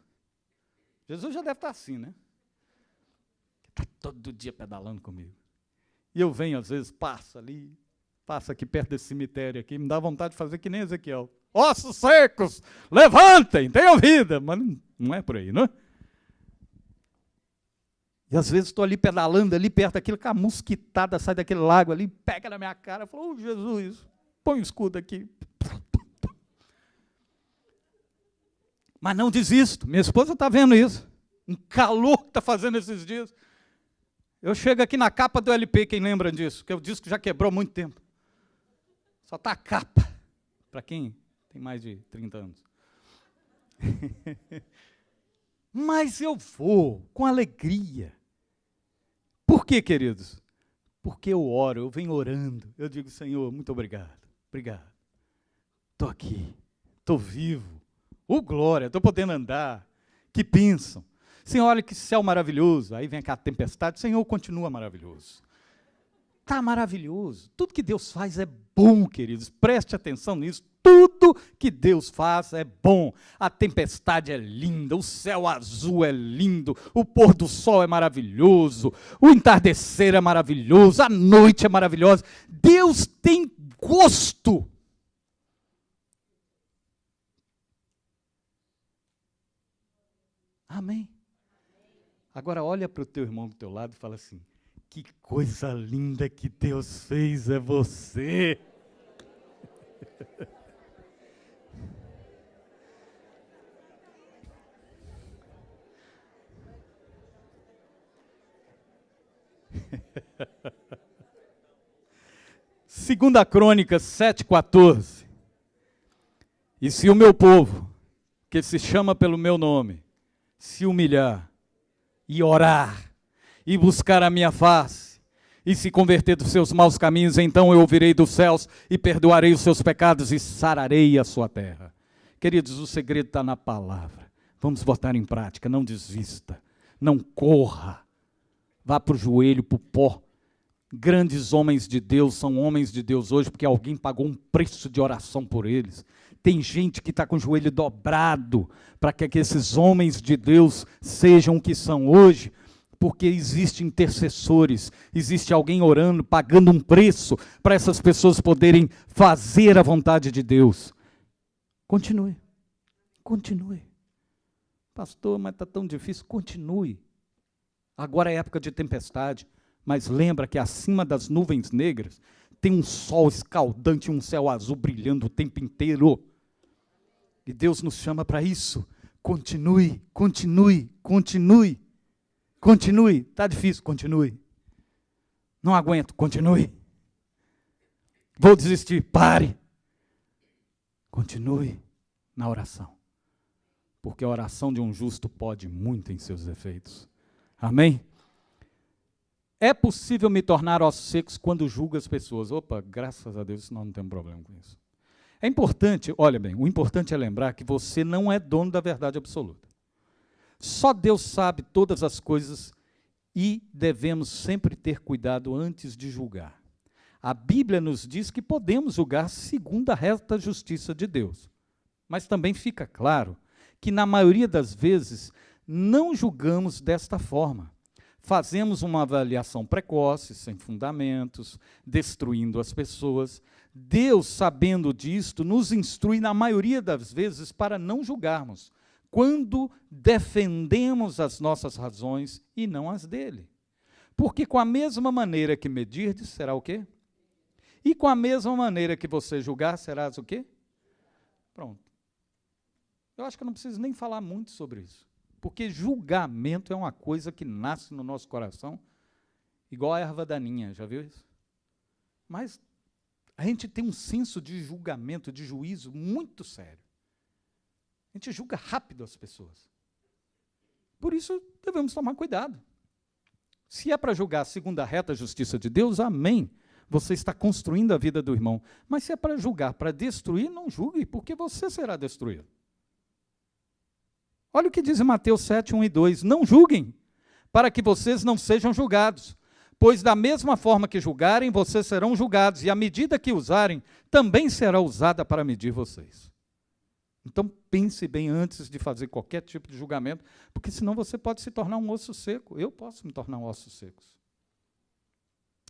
Jesus já deve estar assim, né? Está todo dia pedalando comigo. E eu venho, às vezes, passa aqui perto desse cemitério aqui, me dá vontade de fazer que nem Ezequiel. Ossos secos, levantem, tenham vida. Mas não é por aí, não é? E às vezes estou ali pedalando, ali perto daquilo, com a mosquitada sai daquele lago ali, pega na minha cara, eu falo, Jesus, põe o escudo aqui. Mas não desisto, minha esposa está vendo isso. Um calor que está fazendo esses dias. Eu chego aqui na capa do LP, quem lembra disso? Que o disco já quebrou há muito tempo. Só está a capa, para quem tem mais de 30 anos. Mas eu vou com alegria. Por quê, queridos? Porque eu oro, eu venho orando. Eu digo, Senhor, muito obrigado. Obrigado. Estou aqui, estou vivo. Glória, estou podendo andar. Que bênção. Senhor, olha que céu maravilhoso. Aí vem aquela tempestade. Senhor, continua maravilhoso. Está maravilhoso. Tudo que Deus faz é bom, queridos. Preste atenção nisso. Tudo que Deus faz é bom. A tempestade é linda, o céu azul é lindo, o pôr do sol é maravilhoso, o entardecer é maravilhoso, a noite é maravilhosa. Deus tem gosto. Amém? Agora olha para o teu irmão do teu lado e fala assim, que coisa linda que Deus fez é você. Segunda Crônicas 7,14. E se o meu povo, que se chama pelo meu nome, se humilhar e orar e buscar a minha face e se converter dos seus maus caminhos, então eu ouvirei dos céus e perdoarei os seus pecados e sararei a sua terra. Queridos, o segredo está na palavra. Vamos botar em prática, não desista, não corra, vá para o joelho, para o pó. Grandes homens de Deus são homens de Deus hoje porque alguém pagou um preço de oração por eles. Tem gente que está com o joelho dobrado para que esses homens de Deus sejam o que são hoje, porque existem intercessores, existe alguém orando, pagando um preço para essas pessoas poderem fazer a vontade de Deus. Continue, continue. Pastor, mas está tão difícil. Continue. Agora é época de tempestade, mas lembra que acima das nuvens negras tem um sol escaldante, um céu azul brilhando o tempo inteiro. E Deus nos chama para isso. Continue, continue, continue. Continue. Está difícil, continue. Não aguento, continue. Vou desistir, pare. Continue na oração, porque a oração de um justo pode muito em seus efeitos. Amém? É possível me tornar ossos secos quando julgo as pessoas. Opa, graças a Deus, nós não temos problema com isso. É importante, olha bem, o importante é lembrar que você não é dono da verdade absoluta. Só Deus sabe todas as coisas e devemos sempre ter cuidado antes de julgar. A Bíblia nos diz que podemos julgar segundo a reta justiça de Deus. Mas também fica claro que, na maioria das vezes, não julgamos desta forma. Fazemos uma avaliação precoce, sem fundamentos, destruindo as pessoas. Deus, sabendo disto, nos instrui, na maioria das vezes, para não julgarmos, quando defendemos as nossas razões e não as dele. Porque com a mesma maneira que medirdes, será o quê? E com a mesma maneira que você julgar, serás o quê? Pronto. Eu acho que eu não preciso nem falar muito sobre isso. Porque julgamento é uma coisa que nasce no nosso coração, igual a erva daninha, já viu isso? Mas a gente tem um senso de julgamento, de juízo muito sério. A gente julga rápido as pessoas. Por isso, devemos tomar cuidado. Se é para julgar segundo a reta justiça de Deus, amém. Você está construindo a vida do irmão. Mas se é para julgar, para destruir, não julgue, porque você será destruído. Olha o que diz em Mateus 7, 1 e 2. Não julguem, para que vocês não sejam julgados. Pois da mesma forma que julgarem, vocês serão julgados, e a medida que usarem também será usada para medir vocês. Então pense bem antes de fazer qualquer tipo de julgamento, porque senão você pode se tornar um osso seco. Eu posso me tornar um osso seco.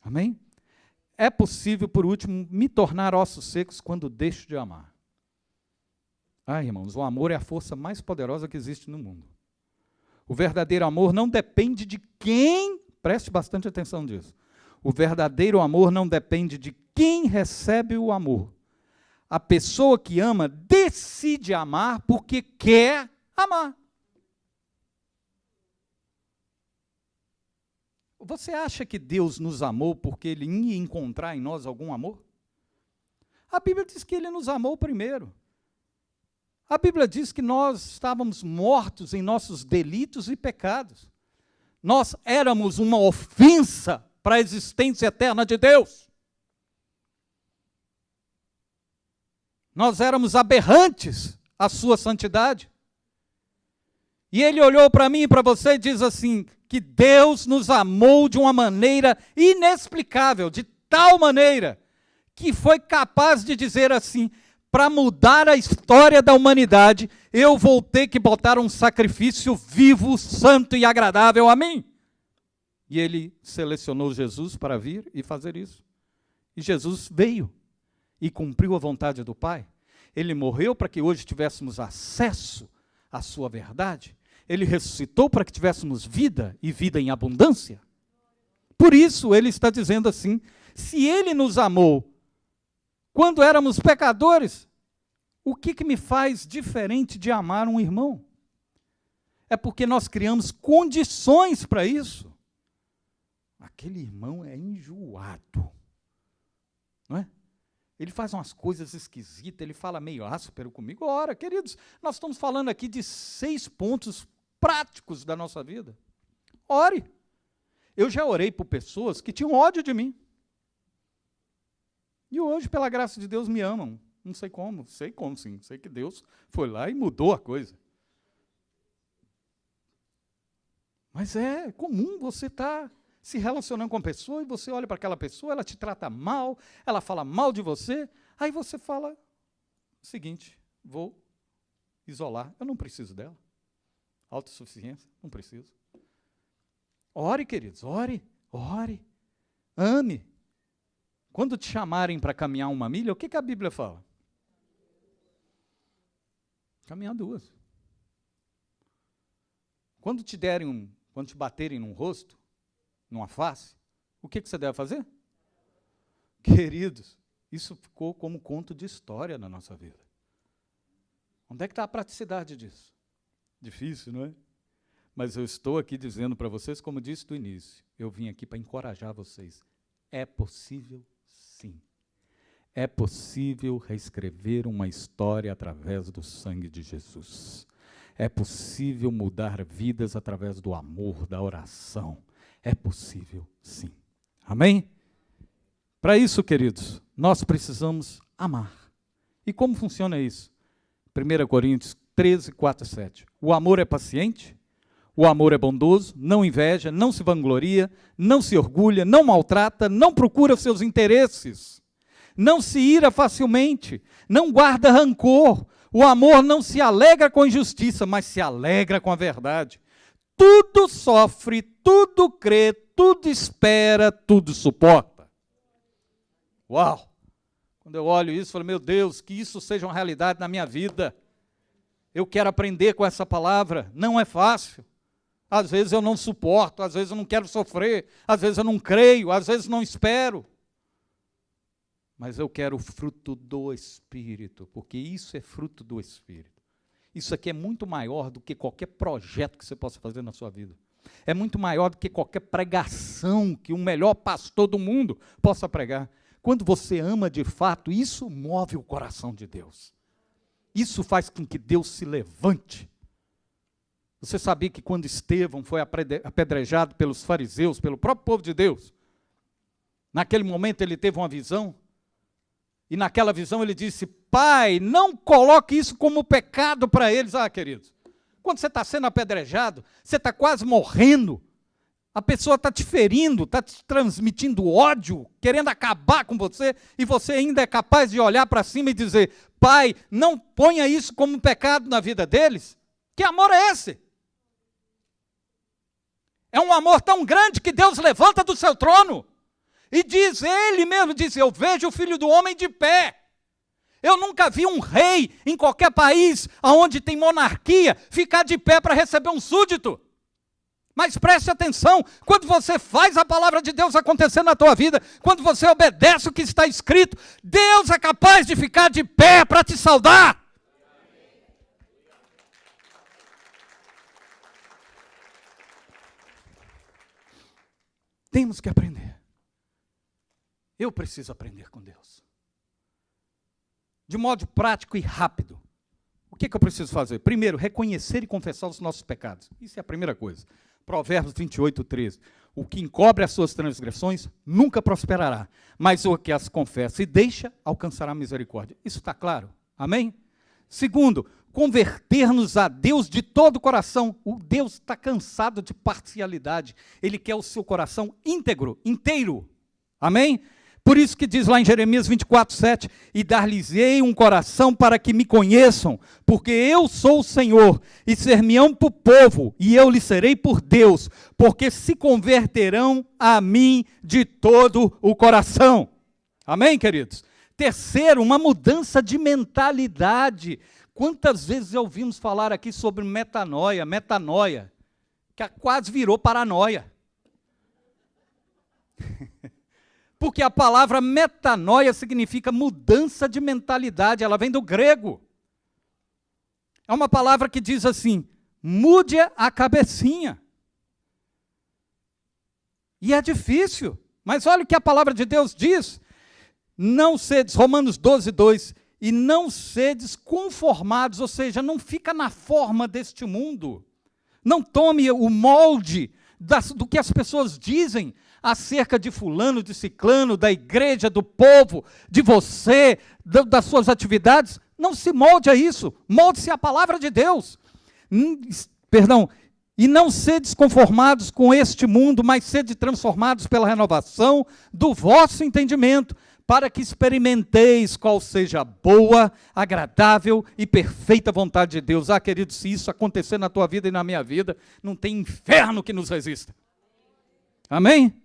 Amém? É possível, por último, me tornar ossos secos quando deixo de amar. Ah, irmãos, o amor é a força mais poderosa que existe no mundo. O verdadeiro amor não depende de quem, preste bastante atenção nisso. O verdadeiro amor não depende de quem recebe o amor. A pessoa que ama decide amar porque quer amar. Você acha que Deus nos amou porque Ele ia encontrar em nós algum amor? A Bíblia diz que Ele nos amou primeiro. A Bíblia diz que nós estávamos mortos em nossos delitos e pecados. Nós éramos uma ofensa para a existência eterna de Deus. Nós éramos aberrantes à sua santidade. E Ele olhou para mim e para você e diz assim, que Deus nos amou de uma maneira inexplicável, de tal maneira, que foi capaz de dizer assim, para mudar a história da humanidade, eu vou ter que botar um sacrifício vivo, santo e agradável a mim. E Ele selecionou Jesus para vir e fazer isso. E Jesus veio e cumpriu a vontade do Pai. Ele morreu para que hoje tivéssemos acesso à sua verdade. Ele ressuscitou para que tivéssemos vida e vida em abundância. Por isso Ele está dizendo assim, se Ele nos amou quando éramos pecadores, o que me faz diferente de amar um irmão? É porque nós criamos condições para isso. Aquele irmão é enjoado, não é? Ele faz umas coisas esquisitas, ele fala meio áspero comigo. Ora, queridos, nós estamos falando aqui de 6 pontos práticos da nossa vida. Ore. Eu já orei por pessoas que tinham ódio de mim. E hoje, pela graça de Deus, me amam. Não sei como sim. Sei que Deus foi lá e mudou a coisa. Mas é comum você estar se relacionando com a pessoa e você olha para aquela pessoa, ela te trata mal, ela fala mal de você, aí você fala o seguinte, vou isolar, eu não preciso dela. Autossuficiência, não preciso. Ore, queridos, ore, ame. Quando te chamarem para caminhar 1 milha, o que a Bíblia fala? Caminhar 2. Quando te baterem num rosto, numa face, o que você deve fazer? Queridos, isso ficou como conto de história na nossa vida. Onde é que está a praticidade disso? Difícil, não é? Mas eu estou aqui dizendo para vocês, como disse do início, eu vim aqui para encorajar vocês. É possível, sim. É possível reescrever uma história através do sangue de Jesus. É possível mudar vidas através do amor, da oração. É possível, sim. Amém? Para isso, queridos, nós precisamos amar. E como funciona isso? 1 Coríntios 13, 4 e 7. O amor é paciente, o amor é bondoso, não inveja, não se vangloria, não se orgulha, não maltrata, não procura os seus interesses, não se ira facilmente, não guarda rancor. O amor não se alegra com a injustiça, mas se alegra com a verdade. Tudo sofre, tudo crê, tudo espera, tudo suporta. Uau! Quando eu olho isso, eu falo, meu Deus, que isso seja uma realidade na minha vida. Eu quero aprender com essa palavra. Não é fácil. Às vezes eu não suporto, às vezes eu não quero sofrer, às vezes eu não creio, às vezes não espero. Mas eu quero o fruto do Espírito, porque isso é fruto do Espírito. Isso aqui é muito maior do que qualquer projeto que você possa fazer na sua vida. É muito maior do que qualquer pregação que o melhor pastor do mundo possa pregar. Quando você ama de fato, isso move o coração de Deus. Isso faz com que Deus se levante. Você sabia que quando Estevão foi apedrejado pelos fariseus, pelo próprio povo de Deus, naquele momento ele teve uma visão, e naquela visão ele disse, Pai, não coloque isso como pecado para eles. Ah, queridos, quando você está sendo apedrejado, você está quase morrendo, a pessoa está te ferindo, está te transmitindo ódio, querendo acabar com você, e você ainda é capaz de olhar para cima e dizer, Pai, não ponha isso como pecado na vida deles. Que amor é esse? É um amor tão grande que Deus levanta do seu trono e diz, ele mesmo diz, eu vejo o Filho do Homem de pé. Eu nunca vi um rei em qualquer país onde tem monarquia ficar de pé para receber um súdito. Mas preste atenção, quando você faz a palavra de Deus acontecer na tua vida, quando você obedece o que está escrito, Deus é capaz de ficar de pé para te saudar. Temos que aprender. Eu preciso aprender com Deus. De modo prático e rápido. O que eu preciso fazer? Primeiro, reconhecer e confessar os nossos pecados. Isso é a primeira coisa. Provérbios 28, 13. O que encobre as suas transgressões nunca prosperará, mas o que as confessa e deixa alcançará misericórdia. Isso está claro? Amém? Segundo, converter-nos a Deus de todo o coração. O Deus está cansado de parcialidade. Ele quer o seu coração íntegro, inteiro. Amém? Por isso que diz lá em Jeremias 24, 7, e dar-lhes-ei um coração para que me conheçam, porque eu sou o Senhor, e ser-me-ão por povo, e eu lhes serei por Deus, porque se converterão a mim de todo o coração. Amém, queridos? Terceiro, uma mudança de mentalidade. Quantas vezes já ouvimos falar aqui sobre metanoia, que quase virou paranoia. Porque a palavra metanoia significa mudança de mentalidade, ela vem do grego. É uma palavra que diz assim, mude a cabecinha. E é difícil, mas olha o que a palavra de Deus diz. Não sedes, Romanos 12, 2, e não sedes conformados, ou seja, não fica na forma deste mundo. Não tome o molde do que as pessoas dizem acerca de fulano, de ciclano, da igreja, do povo, de você, das suas atividades. Não se molde a isso, molde-se à palavra de Deus. E não sedes conformados com este mundo, mas sede transformados pela renovação do vosso entendimento, para que experimenteis qual seja a boa, agradável e perfeita vontade de Deus. Ah, querido, se isso acontecer na tua vida e na minha vida, não tem inferno que nos resista. Amém?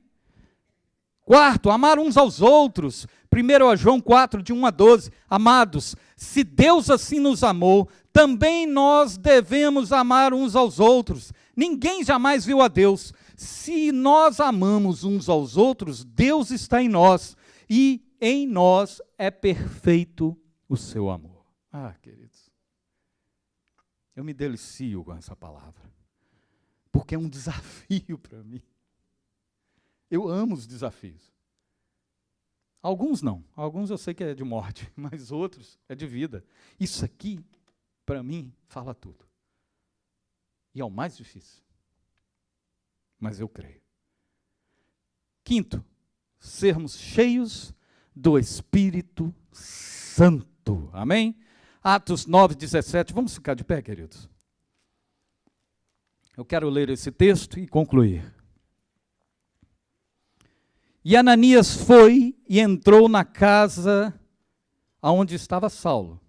Quarto, amar uns aos outros. 1 João 4, de 1 a 12. Amados, se Deus assim nos amou, também nós devemos amar uns aos outros. Ninguém jamais viu a Deus. Se nós amamos uns aos outros, Deus está em nós, e em nós é perfeito o seu amor. Ah, queridos, eu me delicio com essa palavra, porque é um desafio para mim. Eu amo os desafios. Alguns não. Alguns eu sei que é de morte, mas outros é de vida. Isso aqui, para mim, fala tudo. E é o mais difícil. Mas eu creio. Quinto, sermos cheios do Espírito Santo. Amém? Atos 9:17. Vamos ficar de pé, queridos? Eu quero ler esse texto e concluir. E Ananias foi e entrou na casa onde estava Saulo.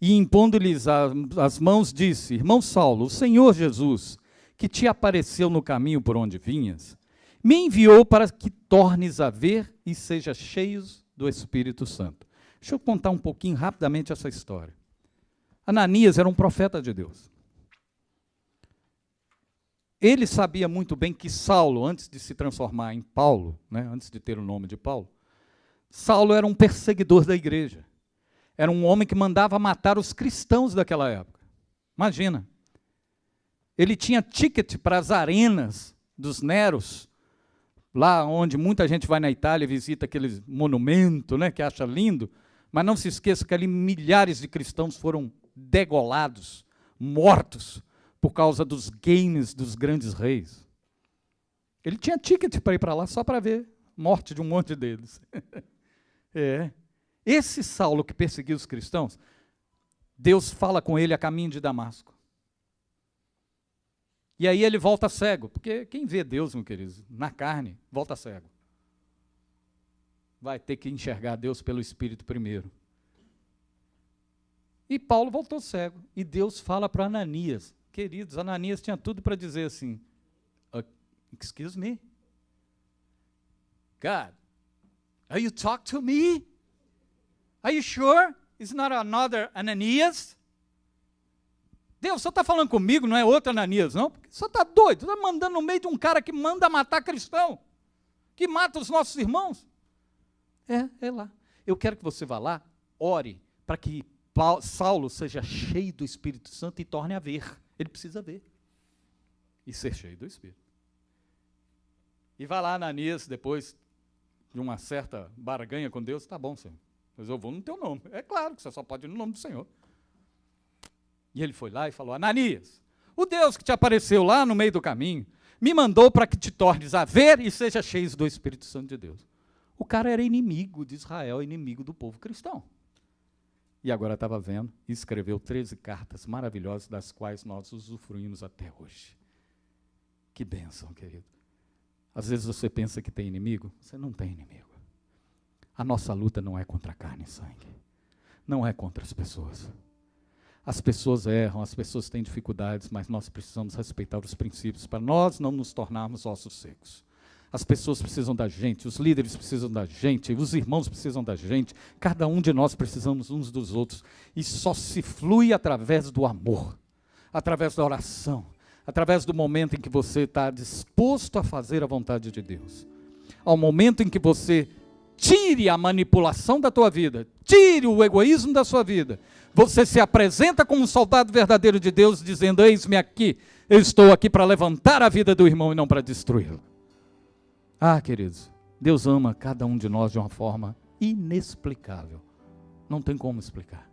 E impondo-lhes as mãos, disse: Irmão Saulo, o Senhor Jesus, que te apareceu no caminho por onde vinhas, me enviou para que tornes a ver e seja cheios do Espírito Santo. Deixa eu contar um pouquinho rapidamente essa história. Ananias era um profeta de Deus. Ele sabia muito bem que Saulo, antes de se transformar em Paulo, antes de ter o nome de Paulo, Saulo era um perseguidor da igreja. Era um homem que mandava matar os cristãos daquela época. Imagina. Ele tinha ticket para as arenas dos Neros, lá onde muita gente vai na Itália e visita aquele monumento, que acha lindo, mas não se esqueça que ali milhares de cristãos foram degolados, mortos, por causa dos games dos grandes reis. Ele tinha ticket para ir para lá só para ver morte de um monte deles. Esse Saulo que perseguiu os cristãos, Deus fala com ele a caminho de Damasco. E aí ele volta cego, porque quem vê Deus, meu querido, na carne, volta cego. Vai ter que enxergar Deus pelo Espírito primeiro. E Paulo voltou cego. E Deus fala para Ananias. Queridos, Ananias tinha tudo para dizer assim, excuse me? God, are you talking to me? Are you sure? It's not another Ananias? Deus, o senhor está falando comigo, não é outro Ananias, não? Porque o senhor está doido, está mandando no meio de um cara que manda matar cristão, que mata os nossos irmãos. É lá. Eu quero que você vá lá, ore, para que Saulo seja cheio do Espírito Santo e torne a ver. Ele precisa ver e ser cheio do Espírito. E vai lá, Ananias, depois de uma certa barganha com Deus, tá bom, Senhor, mas eu vou no teu nome. É claro que você só pode ir no nome do Senhor. E ele foi lá e falou: Ananias, o Deus que te apareceu lá no meio do caminho, me mandou para que te tornes a ver e seja cheio do Espírito Santo de Deus. O cara era inimigo de Israel, inimigo do povo cristão. E agora estava vendo e escreveu 13 cartas maravilhosas, das quais nós usufruímos até hoje. Que bênção, querido. Às vezes você pensa que tem inimigo, você não tem inimigo. A nossa luta não é contra carne e sangue. Não é contra as pessoas. As pessoas erram, as pessoas têm dificuldades, mas nós precisamos respeitar os princípios para nós não nos tornarmos ossos secos. As pessoas precisam da gente, os líderes precisam da gente, os irmãos precisam da gente, cada um de nós precisamos uns dos outros. E só se flui através do amor, através da oração, através do momento em que você está disposto a fazer a vontade de Deus. Ao momento em que você tire a manipulação da tua vida, tire o egoísmo da sua vida, você se apresenta como um soldado verdadeiro de Deus, dizendo: eis-me aqui, eu estou aqui para levantar a vida do irmão e não para destruí-lo. Ah, queridos, Deus ama cada um de nós de uma forma inexplicável. Não tem como explicar.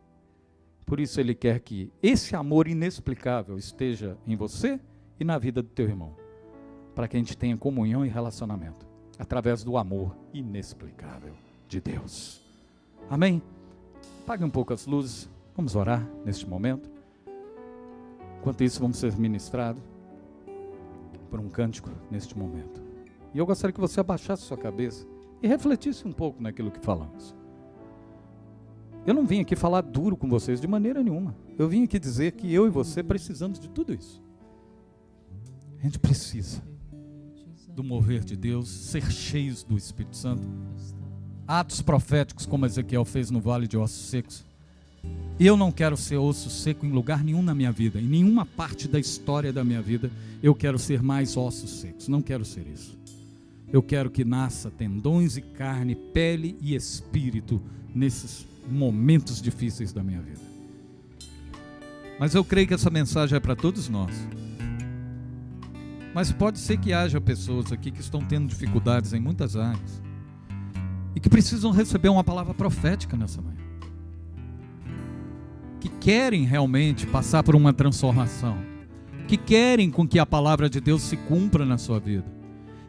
Por isso Ele quer que esse amor inexplicável esteja em você e na vida do teu irmão, para que a gente tenha comunhão e relacionamento, através do amor inexplicável de Deus. Amém? Apague um pouco as luzes, vamos orar neste momento. Enquanto isso, vamos ser ministrados por um cântico neste momento. E eu gostaria que você abaixasse sua cabeça e refletisse um pouco naquilo que falamos. Eu não vim aqui falar duro com vocês de maneira nenhuma. Eu vim aqui dizer que eu e você precisamos de tudo isso. A gente precisa do mover de Deus, ser cheios do Espírito Santo. Atos proféticos, como Ezequiel fez no vale de ossos secos. Eu não quero ser osso seco em lugar nenhum na minha vida, em nenhuma parte da história da minha vida. Eu quero ser mais ossos secos, não quero ser isso. Eu quero que nasça tendões e carne, pele e espírito nesses momentos difíceis da minha vida. Mas eu creio que essa mensagem é para todos nós. Mas pode ser que haja pessoas aqui que estão tendo dificuldades em muitas áreas e que precisam receber uma palavra profética nessa manhã, que querem realmente passar por uma transformação, que querem com que a palavra de Deus se cumpra na sua vida,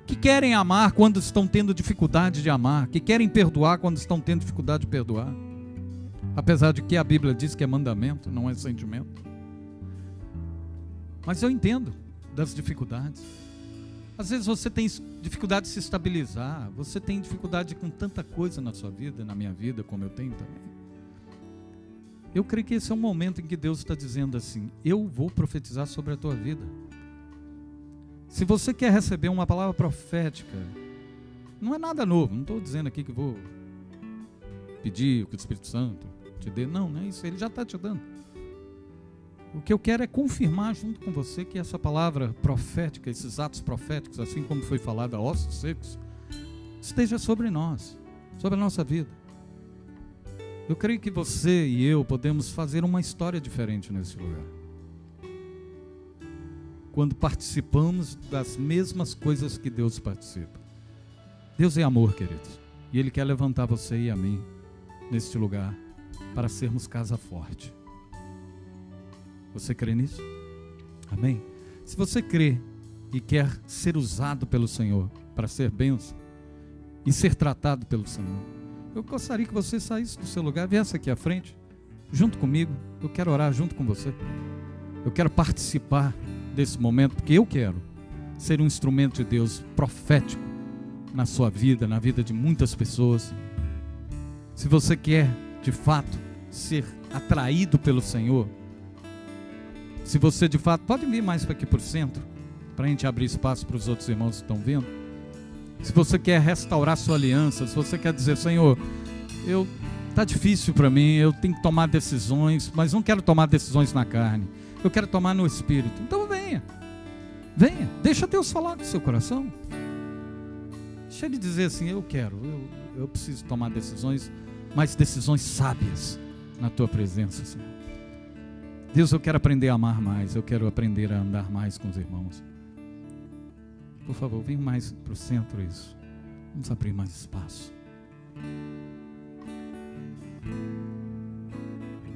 que querem amar quando estão tendo dificuldade de amar, que querem perdoar quando estão tendo dificuldade de perdoar, apesar de que a Bíblia diz que é mandamento, não é sentimento. Mas eu entendo das dificuldades. Às vezes você tem dificuldade de se estabilizar, você tem dificuldade com tanta coisa na sua vida, na minha vida, como eu tenho também. Eu creio que esse é um momento em que Deus está dizendo assim: eu vou profetizar sobre a tua vida. Se você quer receber uma palavra profética, não é nada novo, não estou dizendo aqui que vou pedir que o Espírito Santo te dê, não é isso, ele já está te dando. O que eu quero é confirmar junto com você que essa palavra profética, esses atos proféticos, assim como foi falado a ossos secos, esteja sobre nós, sobre a nossa vida. Eu creio que você e eu podemos fazer uma história diferente nesse lugar, quando participamos das mesmas coisas que Deus participa. Deus é amor, queridos, e Ele quer levantar você e a mim neste lugar para sermos casa forte. Você crê nisso? Amém? Se você crê e quer ser usado pelo Senhor para ser bênção e ser tratado pelo Senhor, eu gostaria que você saísse do seu lugar, viesse aqui à frente, junto comigo. Eu quero orar junto com você. Eu quero participar desse momento, porque eu quero ser um instrumento de Deus profético na sua vida, na vida de muitas pessoas. Se você quer, de fato, ser atraído pelo Senhor, se você, de fato, pode vir mais para aqui para o centro, para a gente abrir espaço para os outros irmãos que estão vendo. Se você quer restaurar sua aliança, se você quer dizer: Senhor, está difícil para mim, eu tenho que tomar decisões, mas não quero tomar decisões na carne, eu quero tomar no Espírito. Então venha, deixa Deus falar do seu coração. Deixa Ele dizer assim: eu preciso tomar decisões, mas decisões sábias na Tua presença, Senhor. Deus, eu quero aprender a amar mais, eu quero aprender a andar mais com os irmãos. Por favor, vem mais para o centro, isso. Vamos abrir mais espaço.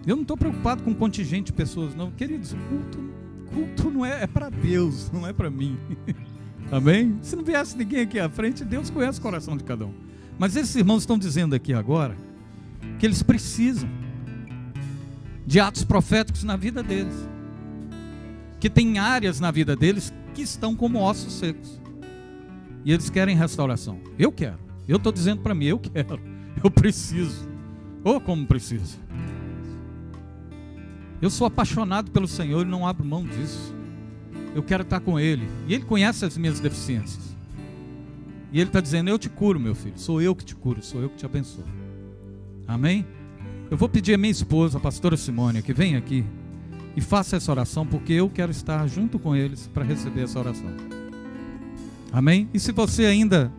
Eu não estou preocupado com contingente de pessoas, não. Queridos, culto não é para Deus, não é para mim. Amém? Se não viesse ninguém aqui à frente, Deus conhece o coração de cada um. Mas esses irmãos estão dizendo aqui agora que eles precisam de atos proféticos na vida deles, que tem áreas na vida deles que estão como ossos secos, e eles querem restauração. Eu quero, eu estou dizendo para mim, eu quero, eu preciso, como preciso. Eu sou apaixonado pelo Senhor e não abro mão disso. Eu quero estar com Ele, e Ele conhece as minhas deficiências, e Ele está dizendo: eu te curo, meu filho, sou eu que te curo, sou eu que te abençoo. Amém? Eu vou pedir a minha esposa, a pastora Simônia, que venha aqui e faça essa oração, porque eu quero estar junto com eles para receber essa oração. Amém? E se você ainda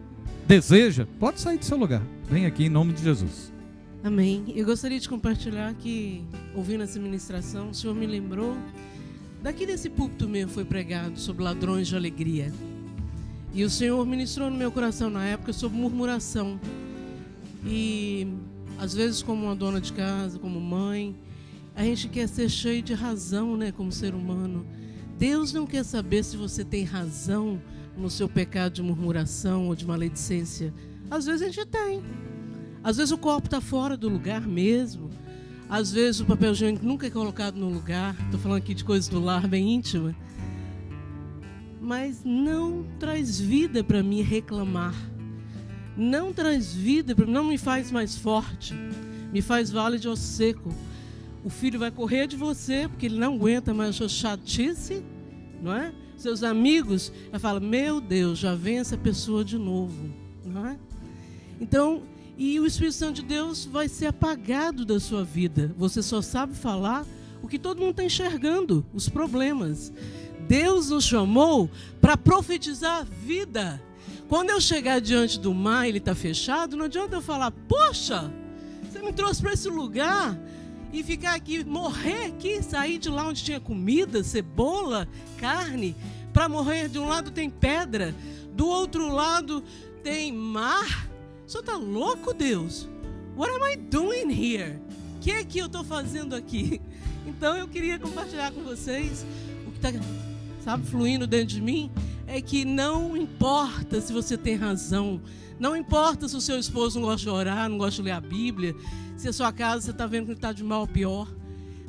deseja, pode sair do seu lugar. Vem aqui em nome de Jesus. Amém. Eu gostaria de compartilhar que, ouvindo essa ministração, o Senhor me lembrou, daqui desse púlpito mesmo foi pregado sobre ladrões de alegria. E o Senhor ministrou no meu coração na época sobre murmuração. E às vezes, como uma dona de casa, como mãe, a gente quer ser cheio de razão, né, como ser humano. Deus não quer saber se você tem razão no seu pecado de murmuração ou de maledicência. Às vezes a gente tem. Às vezes o copo está fora do lugar mesmo. Às vezes o papel higiênico nunca é colocado no lugar. Estou falando aqui de coisas do lar bem íntima. Mas não traz vida para mim reclamar. Não traz vida, não me faz mais forte, me faz vale de osso seco. O filho vai correr de você, porque ele não aguenta mais a sua chatice, não é? Seus amigos, ela fala: meu Deus, já vem essa pessoa de novo, não é? Então, e o Espírito Santo de Deus vai ser apagado da sua vida. Você só sabe falar o que todo mundo está enxergando, os problemas. Deus nos chamou para profetizar a vida. Quando eu chegar diante do mar, ele está fechado, não adianta eu falar: poxa, você me trouxe para esse lugar e ficar aqui, morrer aqui, sair de lá onde tinha comida, cebola, carne, para morrer. De um lado tem pedra, do outro lado tem mar. O senhor está louco, Deus? What am I doing here? O que é que eu estou fazendo aqui? Então eu queria compartilhar com vocês o que está, sabe, fluindo dentro de mim. É que não importa se você tem razão, não importa se o seu esposo não gosta de orar, não gosta de ler a Bíblia, se a sua casa você está vendo que está de mal ou pior.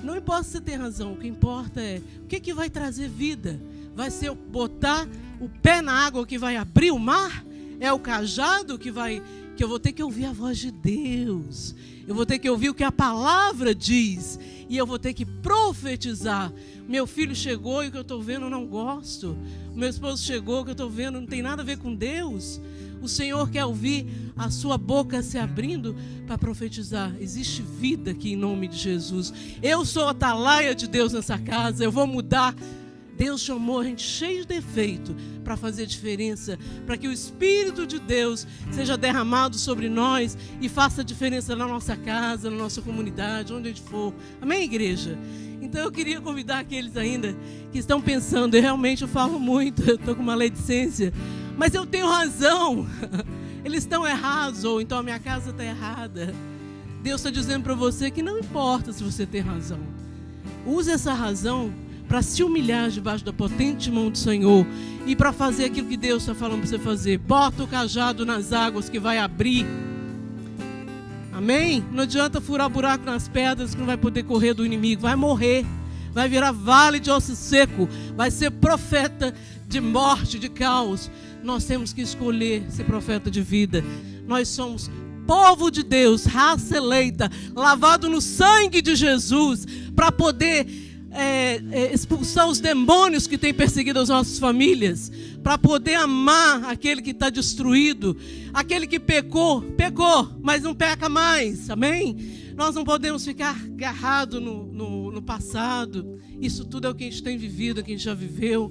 Não importa se você tem razão, o que importa é o que vai trazer vida. Vai ser botar o pé na água que vai abrir o mar? É o cajado que eu vou ter que ouvir a voz de Deus. Eu vou ter que ouvir o que a palavra diz. E eu vou ter que profetizar. Meu filho chegou e o que eu estou vendo eu não gosto. O meu esposo chegou e o que eu estou vendo não tem nada a ver com Deus. O Senhor quer ouvir a sua boca se abrindo para profetizar. Existe vida aqui em nome de Jesus. Eu sou a atalaia de Deus nessa casa. Eu vou mudar. Deus chamou a gente cheio de defeito para fazer diferença, para que o Espírito de Deus seja derramado sobre nós e faça diferença na nossa casa, na nossa comunidade, onde a gente for. Amém, igreja? Então eu queria convidar aqueles ainda que estão pensando, eu falo muito, eu estou com maledicência, mas eu tenho razão, eles estão errados, ou então a minha casa está errada. Deus está dizendo para você que não importa se você tem razão. Use essa razão para se humilhar debaixo da potente mão do Senhor e para fazer aquilo que Deus está falando para você fazer. Bota o cajado nas águas que vai abrir. Amém? Não adianta furar buraco nas pedras que não vai poder correr do inimigo. Vai morrer. Vai virar vale de osso seco. Vai ser profeta de morte, de caos. Nós temos que escolher ser profeta de vida. Nós somos povo de Deus, raça eleita, lavado no sangue de Jesus, para poder expulsar os demônios que têm perseguido as nossas famílias, para poder amar aquele que está destruído, aquele que pecou, mas não peca mais, amém? Nós não podemos ficar agarrados no passado. Isso tudo é o que a gente tem vivido, o que a gente já viveu,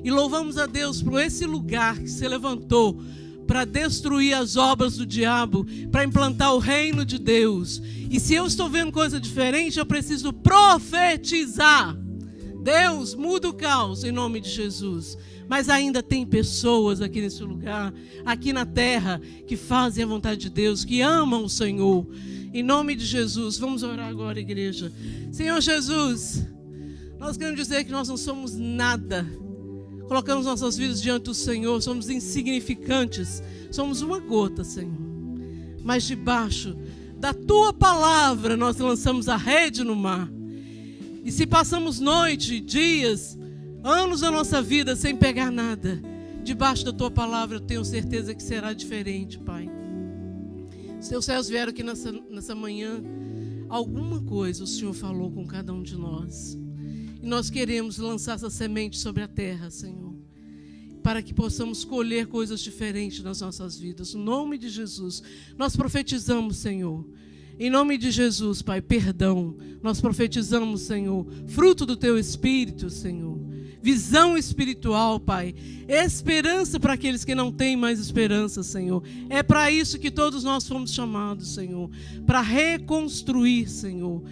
e louvamos a Deus por esse lugar que se levantou para destruir as obras do diabo, para implantar o reino de Deus. E se eu estou vendo coisa diferente, eu preciso profetizar. Deus, muda o caos em nome de Jesus. Mas ainda tem pessoas aqui nesse lugar, aqui na terra, que fazem a vontade de Deus, que amam o Senhor. Em nome de Jesus, vamos orar agora, igreja. Senhor Jesus, nós queremos dizer que nós não somos nada. Colocamos nossas vidas diante do Senhor, somos insignificantes, somos uma gota, Senhor. Mas debaixo da Tua palavra nós lançamos a rede no mar. E se passamos noite, dias, anos da nossa vida sem pegar nada, debaixo da Tua palavra eu tenho certeza que será diferente, Pai. Se Teus céus vieram aqui nessa manhã, alguma coisa o Senhor falou com cada um de nós. E nós queremos lançar essa semente sobre a terra, Senhor, para que possamos colher coisas diferentes nas nossas vidas. No nome de Jesus, nós profetizamos, Senhor. Em nome de Jesus, Pai, perdão. Nós profetizamos, Senhor, fruto do Teu Espírito, Senhor. Visão espiritual, Pai. Esperança para aqueles que não têm mais esperança, Senhor. É para isso que todos nós fomos chamados, Senhor. Para reconstruir, Senhor.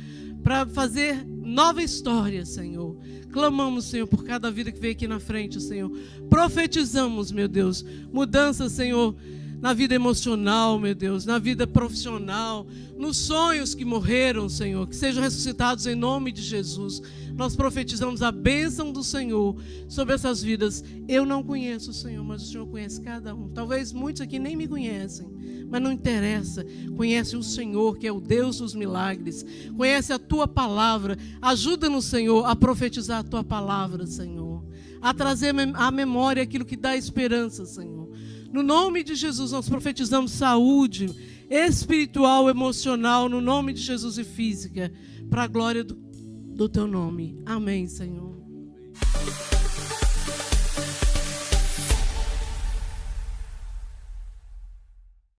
Para fazer nova história, Senhor. Clamamos, Senhor, por cada vida que veio aqui na frente, Senhor. Profetizamos, meu Deus, mudança, Senhor, na vida emocional, meu Deus, na vida profissional, nos sonhos que morreram, Senhor, que sejam ressuscitados em nome de Jesus. Nós profetizamos a bênção do Senhor sobre essas vidas. Eu não conheço o Senhor, mas o Senhor conhece cada um. Talvez muitos aqui nem me conhecem, mas não interessa. Conhece o Senhor, que é o Deus dos milagres. Conhece a Tua palavra. Ajuda-nos, Senhor, a profetizar a Tua palavra, Senhor. A trazer à memória aquilo que dá esperança, Senhor. No nome de Jesus, nós profetizamos saúde espiritual, emocional, no nome de Jesus, e física, para a glória do Teu nome. Amém, Senhor.